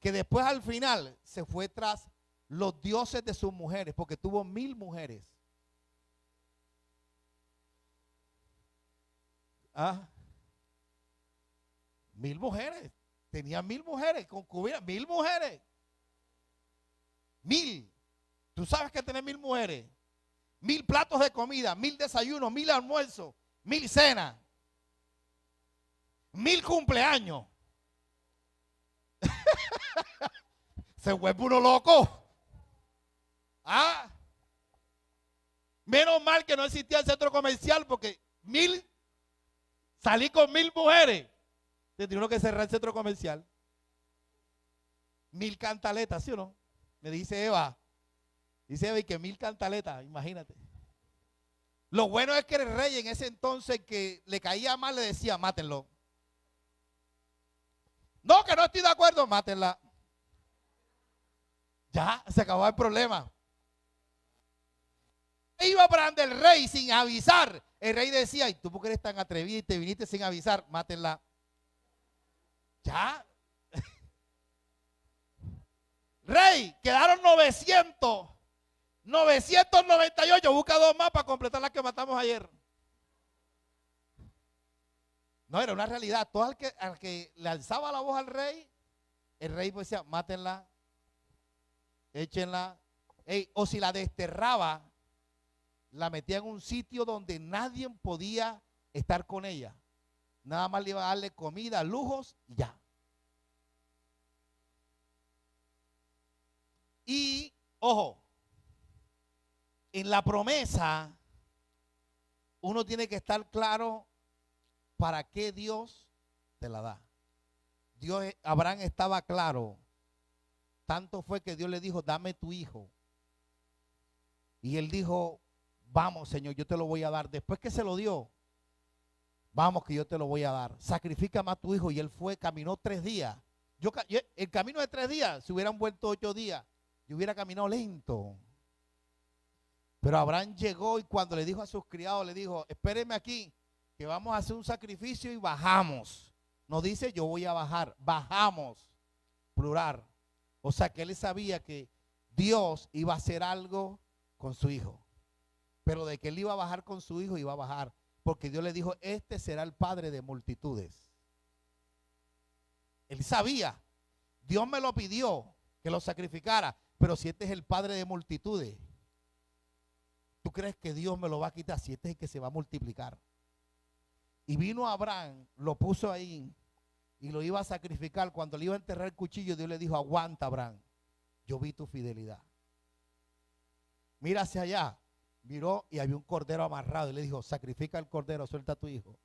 que después al final se fue tras los dioses de sus mujeres, porque tuvo 1000 mujeres. ¿Ah? 1000 mujeres. Tenía 1000 mujeres, concubinas, 1000 mujeres. 1000. Tú sabes que tener 1000 mujeres. 1000 platos de comida, 1000 desayunos, 1000 almuerzos, 1000 cenas. 1000 cumpleaños. Se vuelve uno loco. Ah. Menos mal que no existía el centro comercial porque 1000, salí con 1000 mujeres. Tendría que cerrar el centro comercial. 1000 cantaletas, ¿sí o no? Me dice Eva. Dice Eva y que 1000 cantaletas, imagínate. Lo bueno es que el rey en ese entonces que le caía mal le decía, mátenlo. No, que no estoy de acuerdo, mátenla. Ya, se acabó el problema. Iba para donde el rey sin avisar. El rey decía, ¿y tú por qué eres tan atrevido y te viniste sin avisar? Mátenla. Ya. Rey, quedaron 998. Busca dos más para completar las que matamos ayer. No, era una realidad. Todo al que le alzaba la voz al rey, el rey pues decía, mátenla, échenla. O si la desterraba, la metía en un sitio donde nadie podía estar con ella. Nada más le iba a darle comida, lujos y ya. Y, ojo, en la promesa, uno tiene que estar claro para qué Dios te la da. Abraham estaba claro. Tanto fue que Dios le dijo, dame tu hijo. Y él dijo, vamos, Señor, yo te lo voy a dar. Después que se lo dio, vamos que yo te lo voy a dar. Sacrifícame a tu hijo. Y él fue, caminó 3 días. El camino de 3 días, si hubieran vuelto 8 días, yo hubiera caminado lento. Pero Abraham llegó y cuando le dijo a sus criados, le dijo, espérenme aquí, que vamos a hacer un sacrificio y bajamos. No dice yo voy a bajar, bajamos, plural. O sea que él sabía que Dios iba a hacer algo con su hijo. Pero de que él iba a bajar con su hijo, iba a bajar. Porque Dios le dijo, este será el padre de multitudes. Él sabía, Dios me lo pidió que lo sacrificara. Pero si este es el padre de multitudes, ¿tú crees que Dios me lo va a quitar si este es el que se va a multiplicar? Y vino Abraham, lo puso ahí y lo iba a sacrificar. Cuando le iba a enterrar el cuchillo, Dios le dijo, aguanta, Abraham, yo vi tu fidelidad. Mira hacia allá. Miró y había un cordero amarrado y le dijo, sacrifica el cordero, suelta a tu hijo.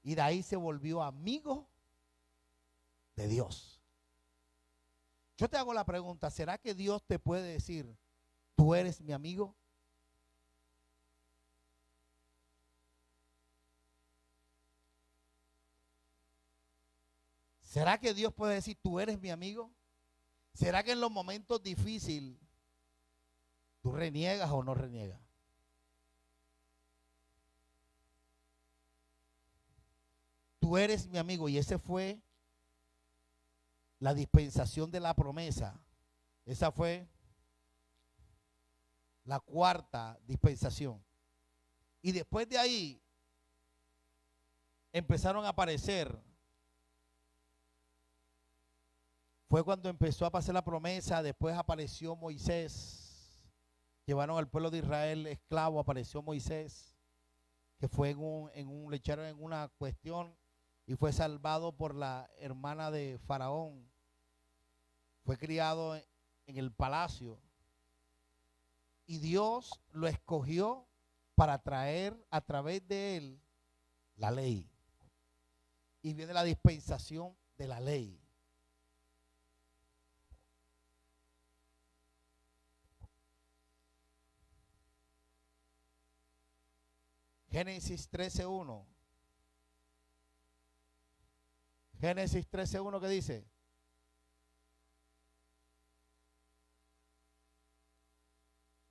Y de ahí se volvió amigo de Dios. Yo te hago la pregunta, ¿será que Dios te puede decir, tú eres mi amigo? ¿Será que Dios puede decir, tú eres mi amigo? ¿Será que en los momentos difíciles tú reniegas o no reniegas? Tú eres mi amigo. Y ese fue la dispensación de la promesa. Esa fue la 4ª dispensación. Y después de ahí empezaron a aparecer. Fue cuando empezó a pasar la promesa. Después apareció Moisés. Llevaron al pueblo de Israel esclavo. Apareció Moisés, que fue le echaron en una cuestión y fue salvado por la hermana de Faraón. Fue criado en el palacio. Y Dios lo escogió para traer a través de él la ley. Y viene la dispensación de la ley. Génesis 13:1. Génesis 13:1, ¿qué dice?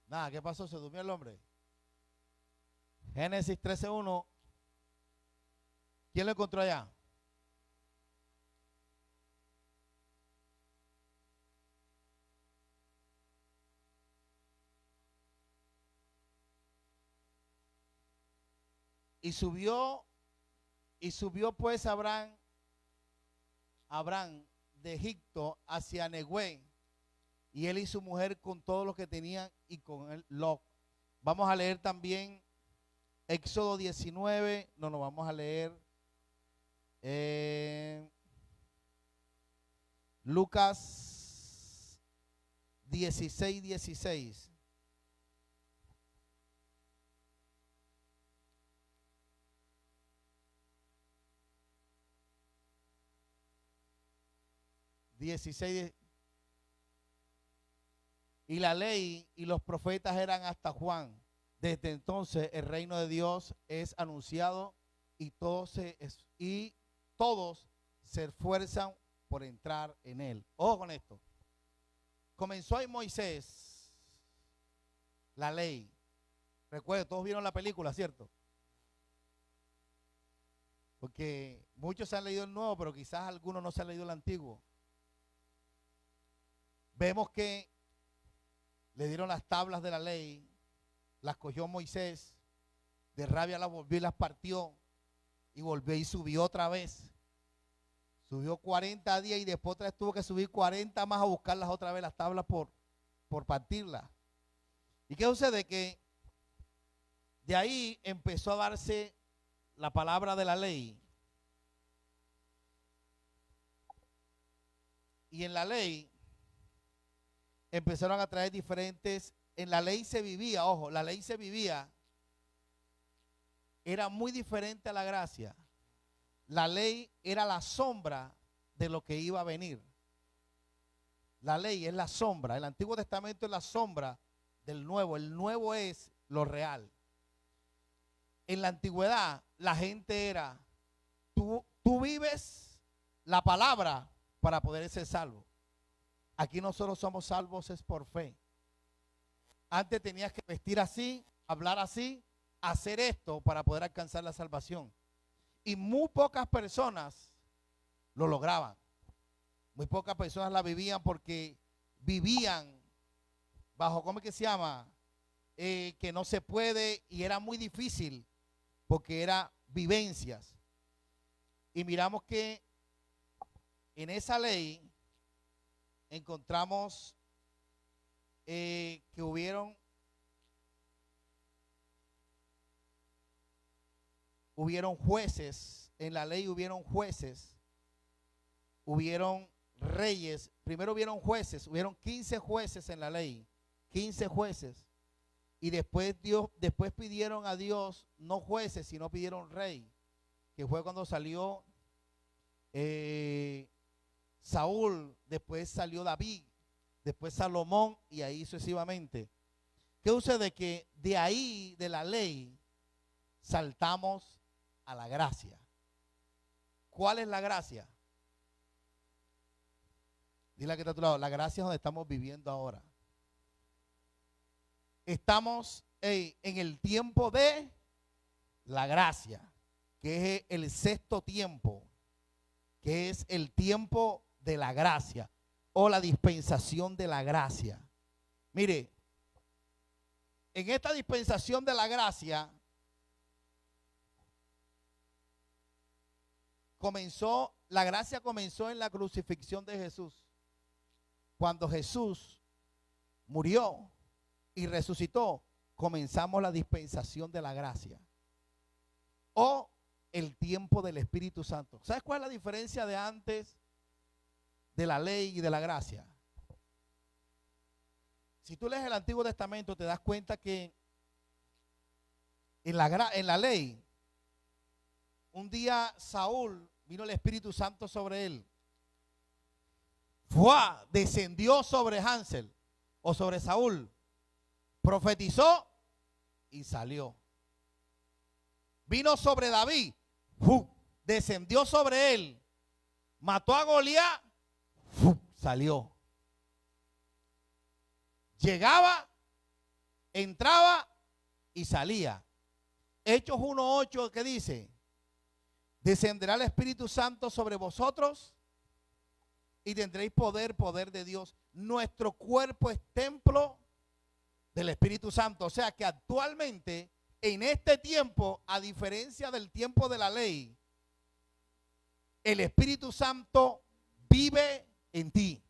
Nada, ¿qué pasó? ¿Se durmió el hombre? Génesis 13:1. ¿Quién lo encontró allá? Y subió pues Abraham de Egipto hacia Negüén, y él y su mujer con todo lo que tenían y con él Lot. Vamos a leer también Éxodo 19, no, vamos a leer Lucas 16:16. Y la ley y los profetas eran hasta Juan. Desde entonces el reino de Dios es anunciado y todos se esfuerzan por entrar en él. Ojo con esto. comenzó ahí Moisés, la ley. Recuerden, todos vieron la película, ¿cierto? Porque muchos se han leído el nuevo, pero quizás algunos no se han leído el antiguo. Vemos que le dieron las tablas de la ley, las cogió Moisés, de rabia las volvió y las partió, y volvió y subió otra vez. Subió 40 días y después otra vez tuvo que subir 40 más a buscarlas otra vez, las tablas por partirlas. ¿Y qué sucede? Que de ahí empezó a darse la palabra de la ley. Y en la ley empezaron a traer diferentes, en la ley se vivía, ojo, la ley se vivía, era muy diferente a la gracia. La ley era la sombra de lo que iba a venir. La ley es la sombra, el Antiguo Testamento es la sombra del Nuevo, el Nuevo es lo real. En la antigüedad la gente era, tú vives la palabra para poder ser salvo. Aquí nosotros somos salvos es por fe. Antes tenías que vestir así, hablar así, hacer esto para poder alcanzar la salvación. Y muy pocas personas lo lograban. Muy pocas personas la vivían porque vivían bajo, ¿cómo es que se llama? Que no se puede, y era muy difícil porque era vivencias. Y miramos que en esa ley encontramos que hubieron jueces, en la ley hubieron jueces, hubieron reyes, primero hubieron jueces, hubieron 15 jueces en la ley, 15 jueces, y después pidieron a Dios no jueces, sino pidieron rey, que fue cuando salió Saúl, después salió David, después Salomón, y ahí sucesivamente. ¿Qué sucede? Que de ahí, de la ley, saltamos a la gracia. ¿Cuál es la gracia? Dile que está a tu lado, la gracia es donde estamos viviendo ahora. Estamos en el tiempo de la gracia, que es el sexto tiempo, que es el tiempo de la gracia o la dispensación de la gracia. Mire, en esta dispensación de la gracia la gracia comenzó en la crucifixión de Jesús. Cuando Jesús murió y resucitó, comenzamos la dispensación de la gracia o el tiempo del Espíritu Santo. ¿Sabes cuál es la diferencia de antes de la ley y de la gracia? Si tú lees el Antiguo Testamento te das cuenta que en la ley, un día Saúl, vino el Espíritu Santo sobre él. Descendió sobre Hansel o sobre Saúl, profetizó y salió. Vino sobre David, descendió sobre él, mató a Goliat, salió. Llegaba, entraba y salía. Hechos 1:8, ¿qué dice? Descenderá el Espíritu Santo sobre vosotros y tendréis poder de Dios. Nuestro cuerpo es templo del Espíritu Santo. O sea que actualmente, en este tiempo, a diferencia del tiempo de la ley, el Espíritu Santo vive en ti.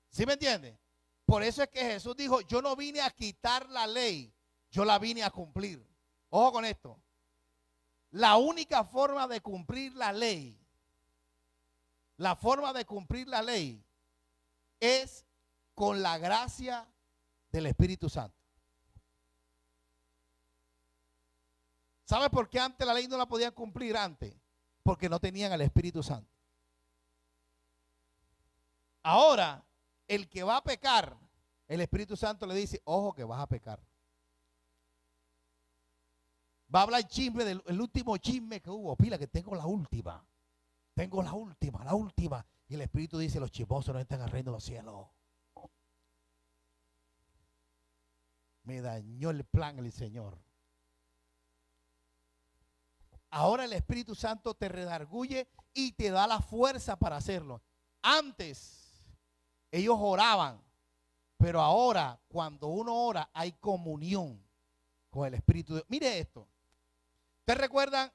¿Sí me entiende? Por eso es que Jesús dijo, yo no vine a quitar la ley, yo la vine a cumplir. Ojo con esto. La única forma de cumplir la ley, es con la gracia del Espíritu Santo. ¿Sabe por qué antes la ley no la podían cumplir antes? Porque no tenían el Espíritu Santo. Ahora, el que va a pecar, el Espíritu Santo le dice, ojo que vas a pecar. Va a hablar chisme del último chisme que hubo. Pila, que tengo la última. Tengo la última, la última. Y el Espíritu dice, los chismosos no entran al reino de los cielos. Me dañó el plan el Señor. Ahora el Espíritu Santo te redarguye y te da la fuerza para hacerlo. Antes ellos oraban, pero ahora cuando uno ora hay comunión con el Espíritu de Dios. Mire esto. ¿Ustedes recuerdan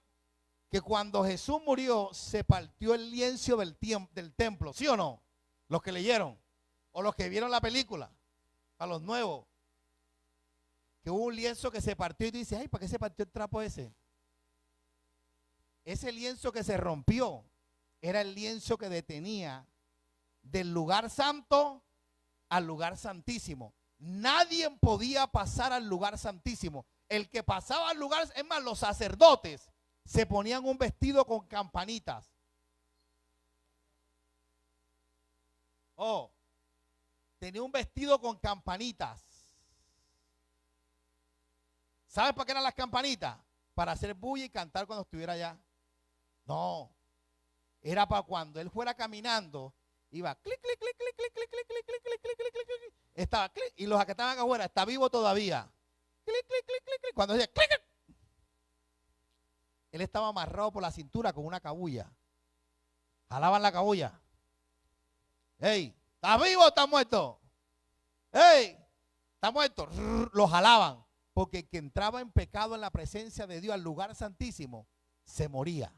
que cuando Jesús murió se partió el lienzo del templo? ¿Sí o no? Los que leyeron o los que vieron la película, a los nuevos. Que hubo un lienzo que se partió y tú dices, ay, ¿para qué se partió el trapo ese? Ese lienzo que se rompió era el lienzo que detenía del lugar santo al lugar santísimo. Nadie podía pasar al lugar santísimo. El que pasaba al lugar, es más, los sacerdotes se ponían un vestido con campanitas. Oh, tenía un vestido con campanitas. ¿Sabes para qué eran las campanitas? Para hacer bulla y cantar cuando estuviera allá. No, era para cuando él fuera caminando, iba clic, clic, clic, clic, clic, clic, clic, clic, clic, clic, clic, clic, clic, clic, estaba clic, y los que estaban afuera, está vivo todavía. Clic, clic, clic, clic, clic. Cuando decía clic, él estaba amarrado por la cintura con una cabulla. Jalaban la cabulla. Ey, ¿está vivo o está muerto? Ey, está muerto. Lo jalaban, porque el que entraba en pecado en la presencia de Dios al lugar santísimo se moría.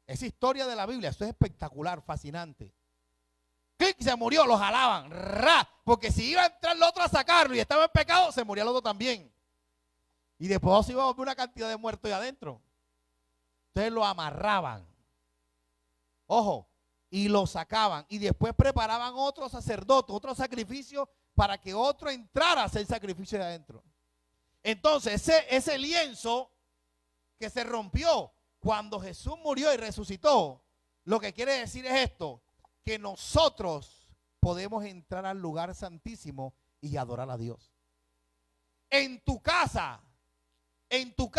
Esa historia de la Biblia, eso es espectacular, fascinante. Clic, se murió, lo jalaban, porque si iba a entrar el otro a sacarlo y estaba en pecado, se moría el otro también. Y después se iba a volver una cantidad de muertos ahí adentro. Entonces lo amarraban. Ojo, y lo sacaban. Y después preparaban otro sacerdote, otro sacrificio para que otro entrara a hacer sacrificio de adentro. Entonces ese lienzo que se rompió cuando Jesús murió y resucitó, lo que quiere decir es esto, que nosotros podemos entrar al lugar santísimo y adorar a Dios. En tu casa, en tu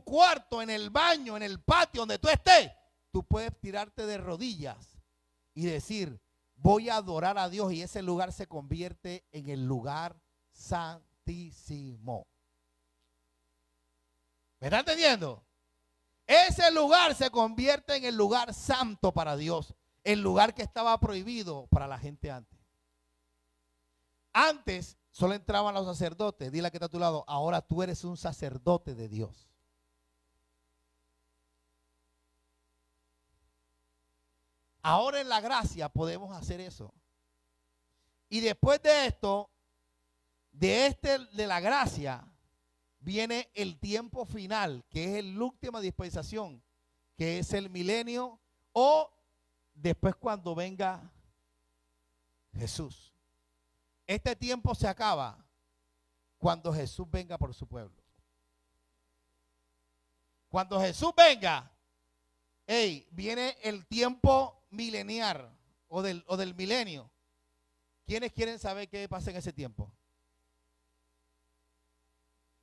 cuarto, en el baño, en el patio, donde tú estés, tú puedes tirarte de rodillas y decir, voy a adorar a Dios, y ese lugar se convierte en el lugar santísimo. ¿Me está entendiendo? Ese lugar se convierte en el lugar santo para Dios, el lugar que estaba prohibido para la gente antes. Antes solo entraban los sacerdotes. Dile a que está a tu lado, ahora tú eres un sacerdote de Dios. Ahora en la gracia podemos hacer eso. Y después de esto, de la gracia, viene el tiempo final, que es la última dispensación, que es el milenio, o después cuando venga Jesús. Este tiempo se acaba cuando Jesús venga por su pueblo. Cuando Jesús venga, viene el tiempo milenial o del milenio. ¿Quiénes quieren saber qué pasa en ese tiempo?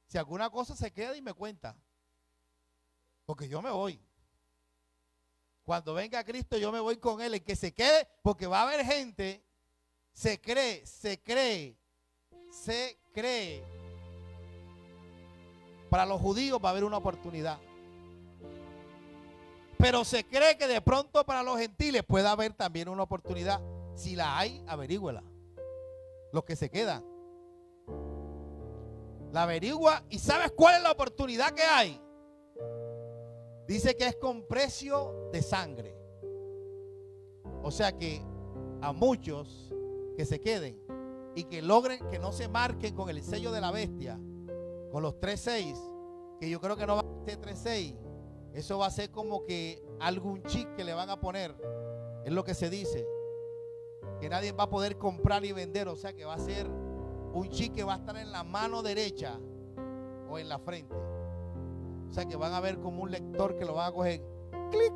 Si alguna cosa se queda y me cuenta, porque yo me voy. Cuando venga Cristo yo me voy con Él. El que se quede, porque va a haber gente, se cree. Para los judíos va a haber una oportunidad. Pero se cree que de pronto para los gentiles puede haber también una oportunidad. Si la hay, averígüela. Los que se quedan. La averigua y ¿sabes cuál es la oportunidad que hay? Dice que es con precio de sangre. O sea que a muchos que se queden y que logren que no se marquen con el sello de la bestia, con los 3.6, que yo creo que no va a ser 3.6, eso va a ser como que algún chip que le van a poner, es lo que se dice, que nadie va a poder comprar y vender, o sea que va a ser un chip que va a estar en la mano derecha o en la frente. O sea que van a ver como un lector que lo van a coger, clic,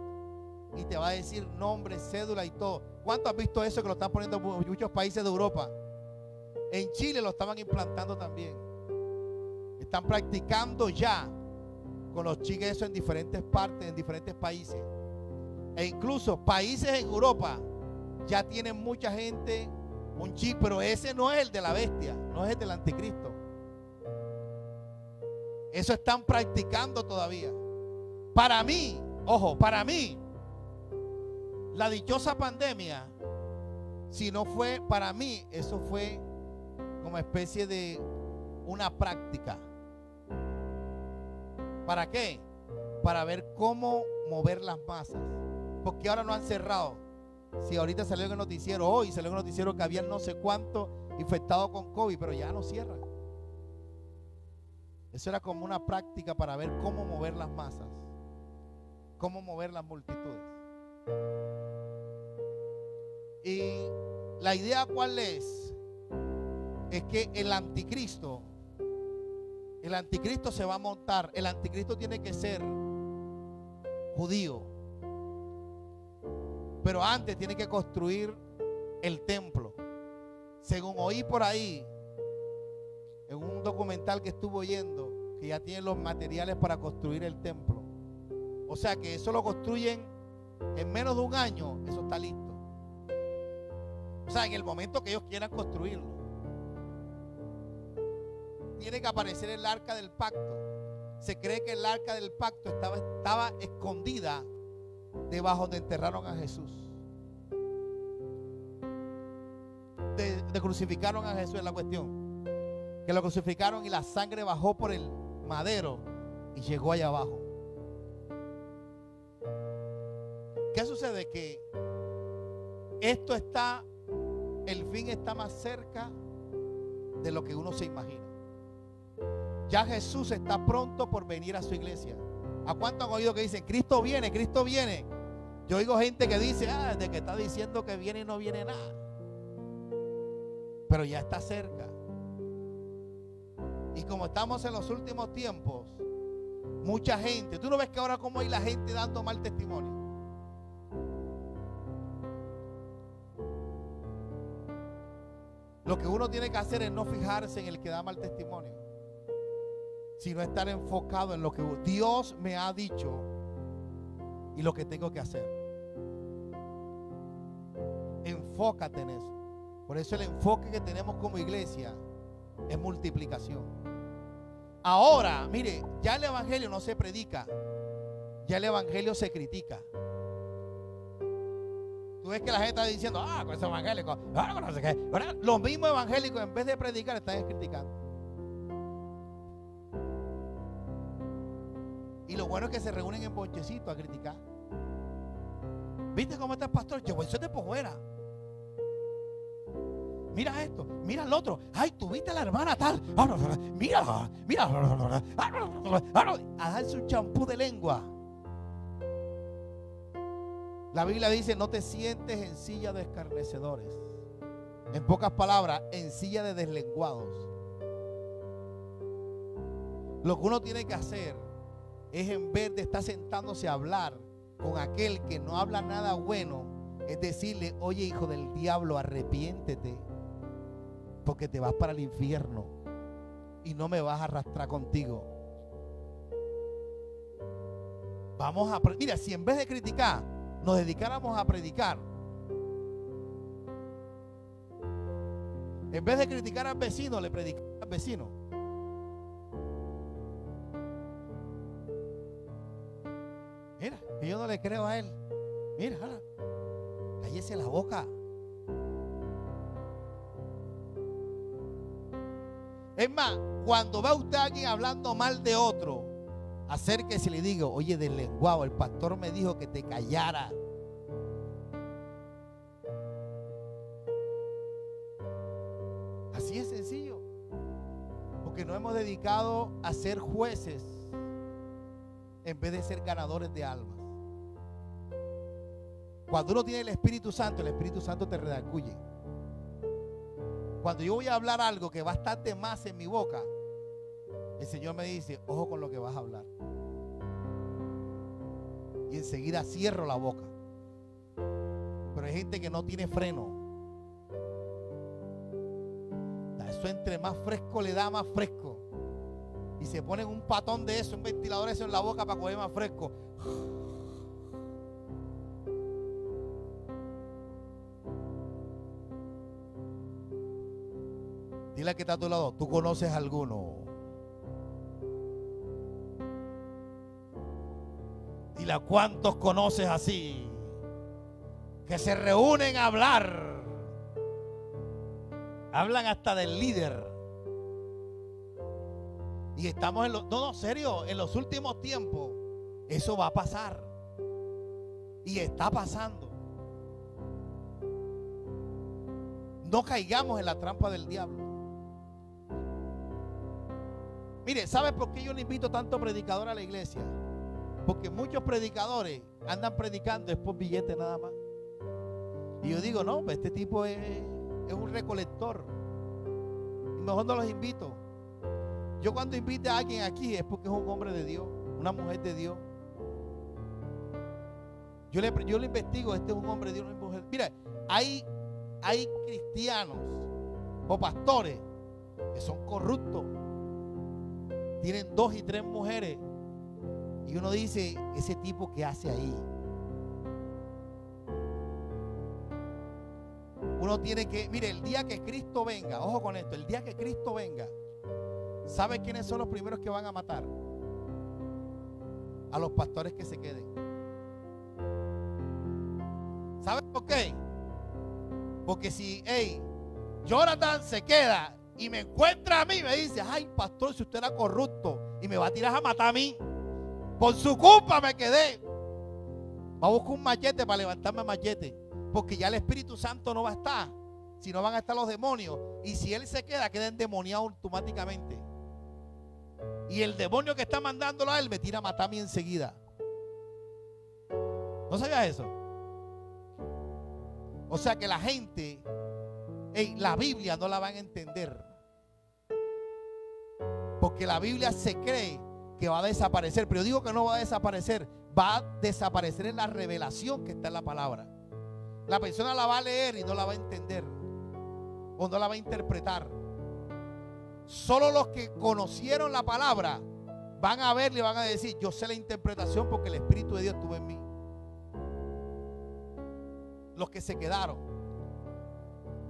y te va a decir nombre, cédula y todo. ¿Cuánto has visto eso que lo están poniendo en muchos países de Europa? En Chile lo estaban implantando también. Están practicando ya con los chips eso en diferentes partes, en diferentes países. E incluso países en Europa ya tienen mucha gente un chip, pero ese no es el de la bestia, no es el del anticristo. Eso están practicando todavía. Para mí, ojo, para mí, la dichosa pandemia, si no fue para mí, eso fue como especie de una práctica. ¿Para qué? Para ver cómo mover las masas. Porque ahora no han cerrado. Si ahorita salió en el noticiero, hoy salió en el noticiero que había no sé cuántos infectados con COVID, pero ya no cierran. Eso era como una práctica para ver cómo mover las masas, cómo mover las multitudes. Y la idea cuál es que el anticristo se va a montar. El anticristo tiene que ser judío, pero antes tiene que construir el templo. Según oí por ahí en un documental que estuve oyendo, que ya tienen los materiales para construir el templo. O sea que eso lo construyen en menos de un año, eso está listo. O sea, en el momento que ellos quieran construirlo. Tiene que aparecer el arca del pacto. Se cree que el arca del pacto estaba escondida debajo donde enterraron a Jesús. De crucificaron a Jesús, es la cuestión. Que lo crucificaron y la sangre bajó por el madero y llegó allá abajo. ¿Qué sucede? Que el fin está más cerca de lo que uno se imagina. Ya Jesús está pronto por venir a su iglesia. ¿A cuánto han oído que dicen, Cristo viene, Cristo viene? Yo oigo gente que dice, de que está diciendo que viene y no viene nada. Pero ya está cerca. Y como estamos en los últimos tiempos, mucha gente, tú no ves que ahora como hay la gente dando mal testimonio. Lo que uno tiene que hacer es no fijarse en el que da mal testimonio, sino estar enfocado en lo que Dios me ha dicho y lo que tengo que hacer. Enfócate en eso. Por eso el enfoque que tenemos como iglesia es multiplicación. Ahora, mire, ya el evangelio no se predica, ya el evangelio se critica. Tú ves que la gente está diciendo, con ese evangélico, no sé qué. Los mismos evangélicos, en vez de predicar, están criticando. Y lo bueno es que se reúnen en bonchecitos a criticar. ¿Viste cómo está el pastor? Yo voy a ser de por fuera. Mira esto, mira el otro. Ay, tú viste a la hermana tal. Mira, mira. A darse un champú de lengua. La Biblia dice, no te sientes en silla de escarnecedores. En pocas palabras, en silla de deslenguados. Lo que uno tiene que hacer es, en vez de estar sentándose a hablar con aquel que no habla nada bueno, es decirle, oye, hijo del diablo, arrepiéntete, porque te vas para el infierno y no me vas a arrastrar contigo. Mira, si en vez de criticar nos dedicáramos a predicar, en vez de criticar al vecino, le predicamos al vecino. Mira, que yo no le creo a él. Mira, cállese la boca. Es más, cuando va usted a alguien hablando mal de otro, acérquese y le diga, oye, deslenguado, el pastor me dijo que te callara. Así es sencillo. Porque nos hemos dedicado a ser jueces en vez de ser ganadores de almas. Cuando uno tiene el Espíritu Santo te redarguye. Cuando yo voy a hablar algo que va a estar de más en mi boca, el Señor me dice, ojo con lo que vas a hablar. Y enseguida cierro la boca. Pero hay gente que no tiene freno. Eso entre más fresco le da, más fresco. y se ponen un patón de eso, un ventilador eso en la boca para coger más fresco. Dile al que está a tu lado, ¿tú conoces alguno? Dile, ¿a cuántos conoces así? Que se reúnen a hablar. Hablan hasta del líder. Y estamos en los... No, serio, en los últimos tiempos eso va a pasar. Y está pasando. No caigamos en la trampa del diablo. Mire, ¿sabe por qué yo le invito tanto predicador a la iglesia? Porque muchos predicadores andan predicando es por billete nada más. Y yo digo, no, pues este tipo es un recolector. Y mejor no los invito. Yo cuando invite a alguien aquí es porque es un hombre de Dios, una mujer de Dios. Yo le investigo, este es un hombre de Dios, una mujer. Mira, hay cristianos o pastores que son corruptos. Tienen 2 y 3 mujeres. Y uno dice, ese tipo que hace ahí. Uno tiene que, mire, el día que Cristo venga, ojo con esto, el día que Cristo venga, ¿sabe quiénes son los primeros que van a matar? A los pastores que se queden. ¿Sabe por qué? Porque si, Jonathan se queda y me encuentra a mí, me dice, ay, pastor, si usted era corrupto y me va a tirar a matar a mí, por su culpa me quedé. Va a buscar un machete para levantarme machete, porque ya el Espíritu Santo no va a estar, sino van a estar los demonios. Y si él se queda endemoniado automáticamente. Y el demonio que está mandándolo a él me tira a matar a mí enseguida. ¿No sabías eso? O sea que la gente, la Biblia no la van a entender. Porque la Biblia se cree que va a desaparecer. Pero yo digo que no va a desaparecer. Va a desaparecer en la revelación que está en la palabra. La persona la va a leer y no la va a entender. O no la va a interpretar. Solo los que conocieron la palabra van a verle y van a decir, yo sé la interpretación porque el Espíritu de Dios estuvo en mí. Los que se quedaron.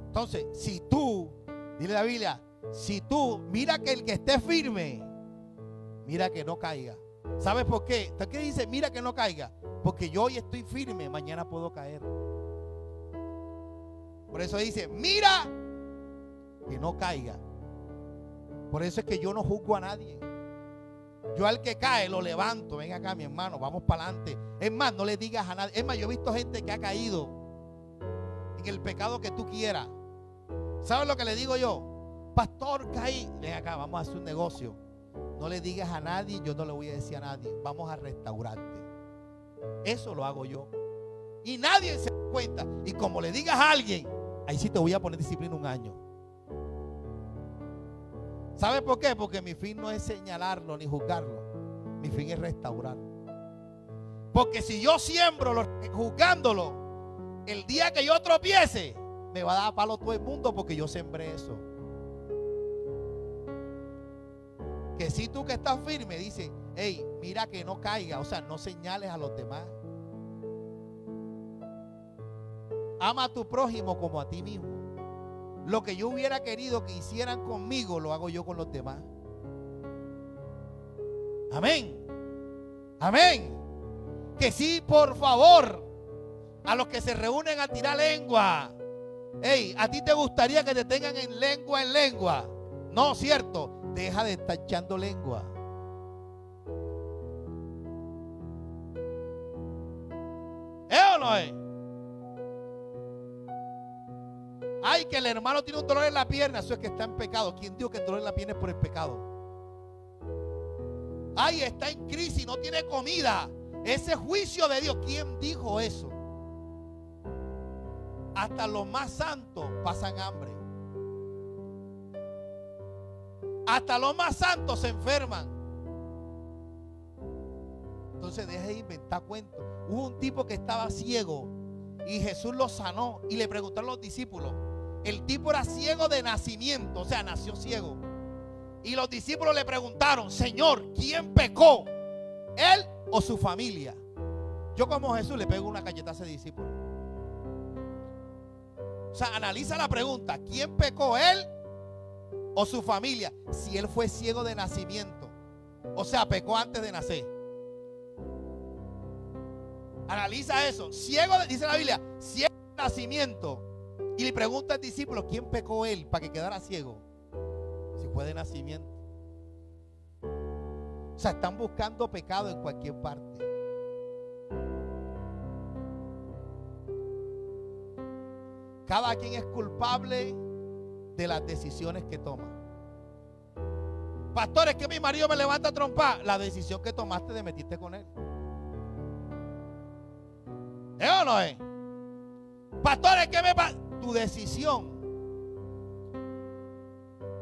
Entonces, si tú, dile a la Biblia, si tú, mira que el que esté firme, mira que no caiga. ¿Sabes por qué? ¿Qué dice? Mira que no caiga. Porque yo hoy estoy firme, mañana puedo caer. Por eso dice, mira que no caiga. Por eso es que yo no juzgo a nadie. Yo al que cae lo levanto. Ven acá, mi hermano, vamos para adelante. Es más, no le digas a nadie. Es más, yo he visto gente que ha caído en el pecado que tú quieras. ¿Sabes lo que le digo yo? Pastor, caí. Ven acá, vamos a hacer un negocio. No le digas a nadie, yo no le voy a decir a nadie. Vamos a restaurarte. Eso lo hago yo. Y nadie se da cuenta. Y como le digas a alguien, ahí sí te voy a poner disciplina 1 año. ¿Sabe por qué? Porque mi fin no es señalarlo ni juzgarlo. Mi fin es restaurarlo. Porque si yo siembro juzgándolo, el día que yo tropiece, me va a dar palo todo el mundo porque yo sembré eso. Que si tú que estás firme, dice, hey, mira que no caiga. O sea, no señales a los demás. Ama a tu prójimo como a ti mismo. Lo que yo hubiera querido que hicieran conmigo, lo hago yo con los demás. Amén. Amén. Que sí, por favor, a los que se reúnen a tirar lengua. Hey, ¿a ti te gustaría que te tengan en lengua? No, cierto. Deja de estar echando lengua. ¿O no es? Ay, que el hermano tiene un dolor en la pierna. Eso es que está en pecado. ¿Quién dijo que el dolor en la pierna es por el pecado? Ay, está en crisis, no tiene comida. Ese juicio de Dios. ¿Quién dijo eso? Hasta los más santos pasan hambre. Hasta los más santos se enferman. Entonces deje de inventar cuentos. Hubo un tipo que estaba ciego y Jesús lo sanó y le preguntaron a los discípulos. El tipo era ciego de nacimiento, o sea, nació ciego. Y los discípulos le preguntaron: Señor, ¿quién pecó? ¿Él o su familia? Yo como Jesús le pego una cacheta a ese discípulo. O sea, analiza la pregunta: ¿quién pecó, él o su familia? Si él fue ciego de nacimiento, o sea, pecó antes de nacer. Analiza eso. Ciego, dice la Biblia, ciego de nacimiento. Y le pregunta al discípulo: ¿quién pecó él para que quedara ciego? Si fue de nacimiento. O sea, están buscando pecado en cualquier parte. Cada quien es culpable de las decisiones que toma. Pastor, es que mi marido me levanta a trompar. La decisión que tomaste de meterte con él. ¿Es o no es? Pastor, es que tu decisión.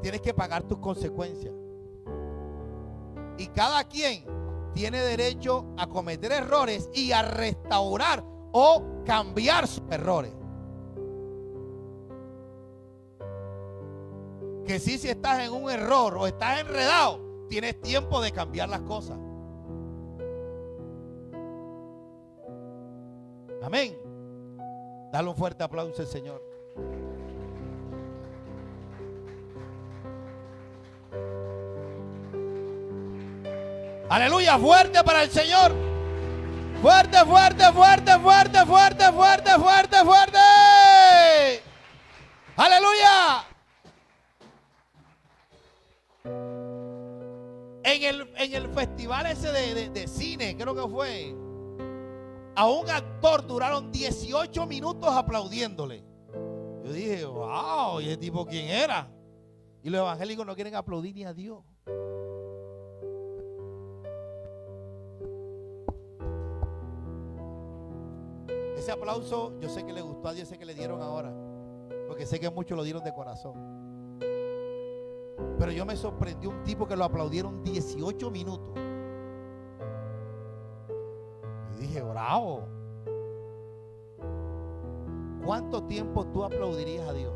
Tienes que pagar tus consecuencias. Y cada quien tiene derecho a cometer errores y a restaurar o cambiar sus errores. Que si estás en un error o estás enredado, tienes tiempo de cambiar las cosas. Amén. Dale un fuerte aplauso al Señor. Aleluya, fuerte para el Señor. Fuerte, fuerte, fuerte, fuerte, fuerte, fuerte, fuerte, fuerte. Aleluya. En el festival ese de cine, creo que fue, a un actor duraron 18 minutos aplaudiéndole. Yo dije: wow, ¿y ese tipo quién era? Y los evangélicos no quieren aplaudir ni a Dios. Ese aplauso yo sé que le gustó a Dios, sé que le dieron ahora, porque sé que muchos lo dieron de corazón. Pero yo me sorprendió un tipo que lo aplaudieron 18 minutos. Y dije: bravo. ¿Cuánto tiempo tú aplaudirías a Dios?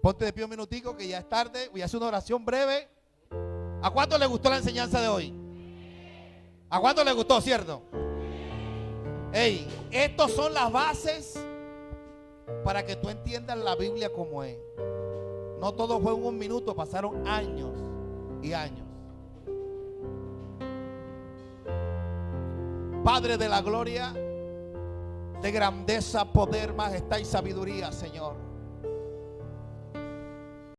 Ponte de pie un minutico, que ya es tarde. Voy a hacer una oración breve. ¿A cuánto le gustó la enseñanza de hoy? ¿A cuánto le gustó, cierto? Hey, estos son las bases para que tú entiendas la Biblia como es. No todo fue en un minuto, pasaron años y años. Padre de la gloria, de grandeza, poder, majestad y sabiduría, Señor.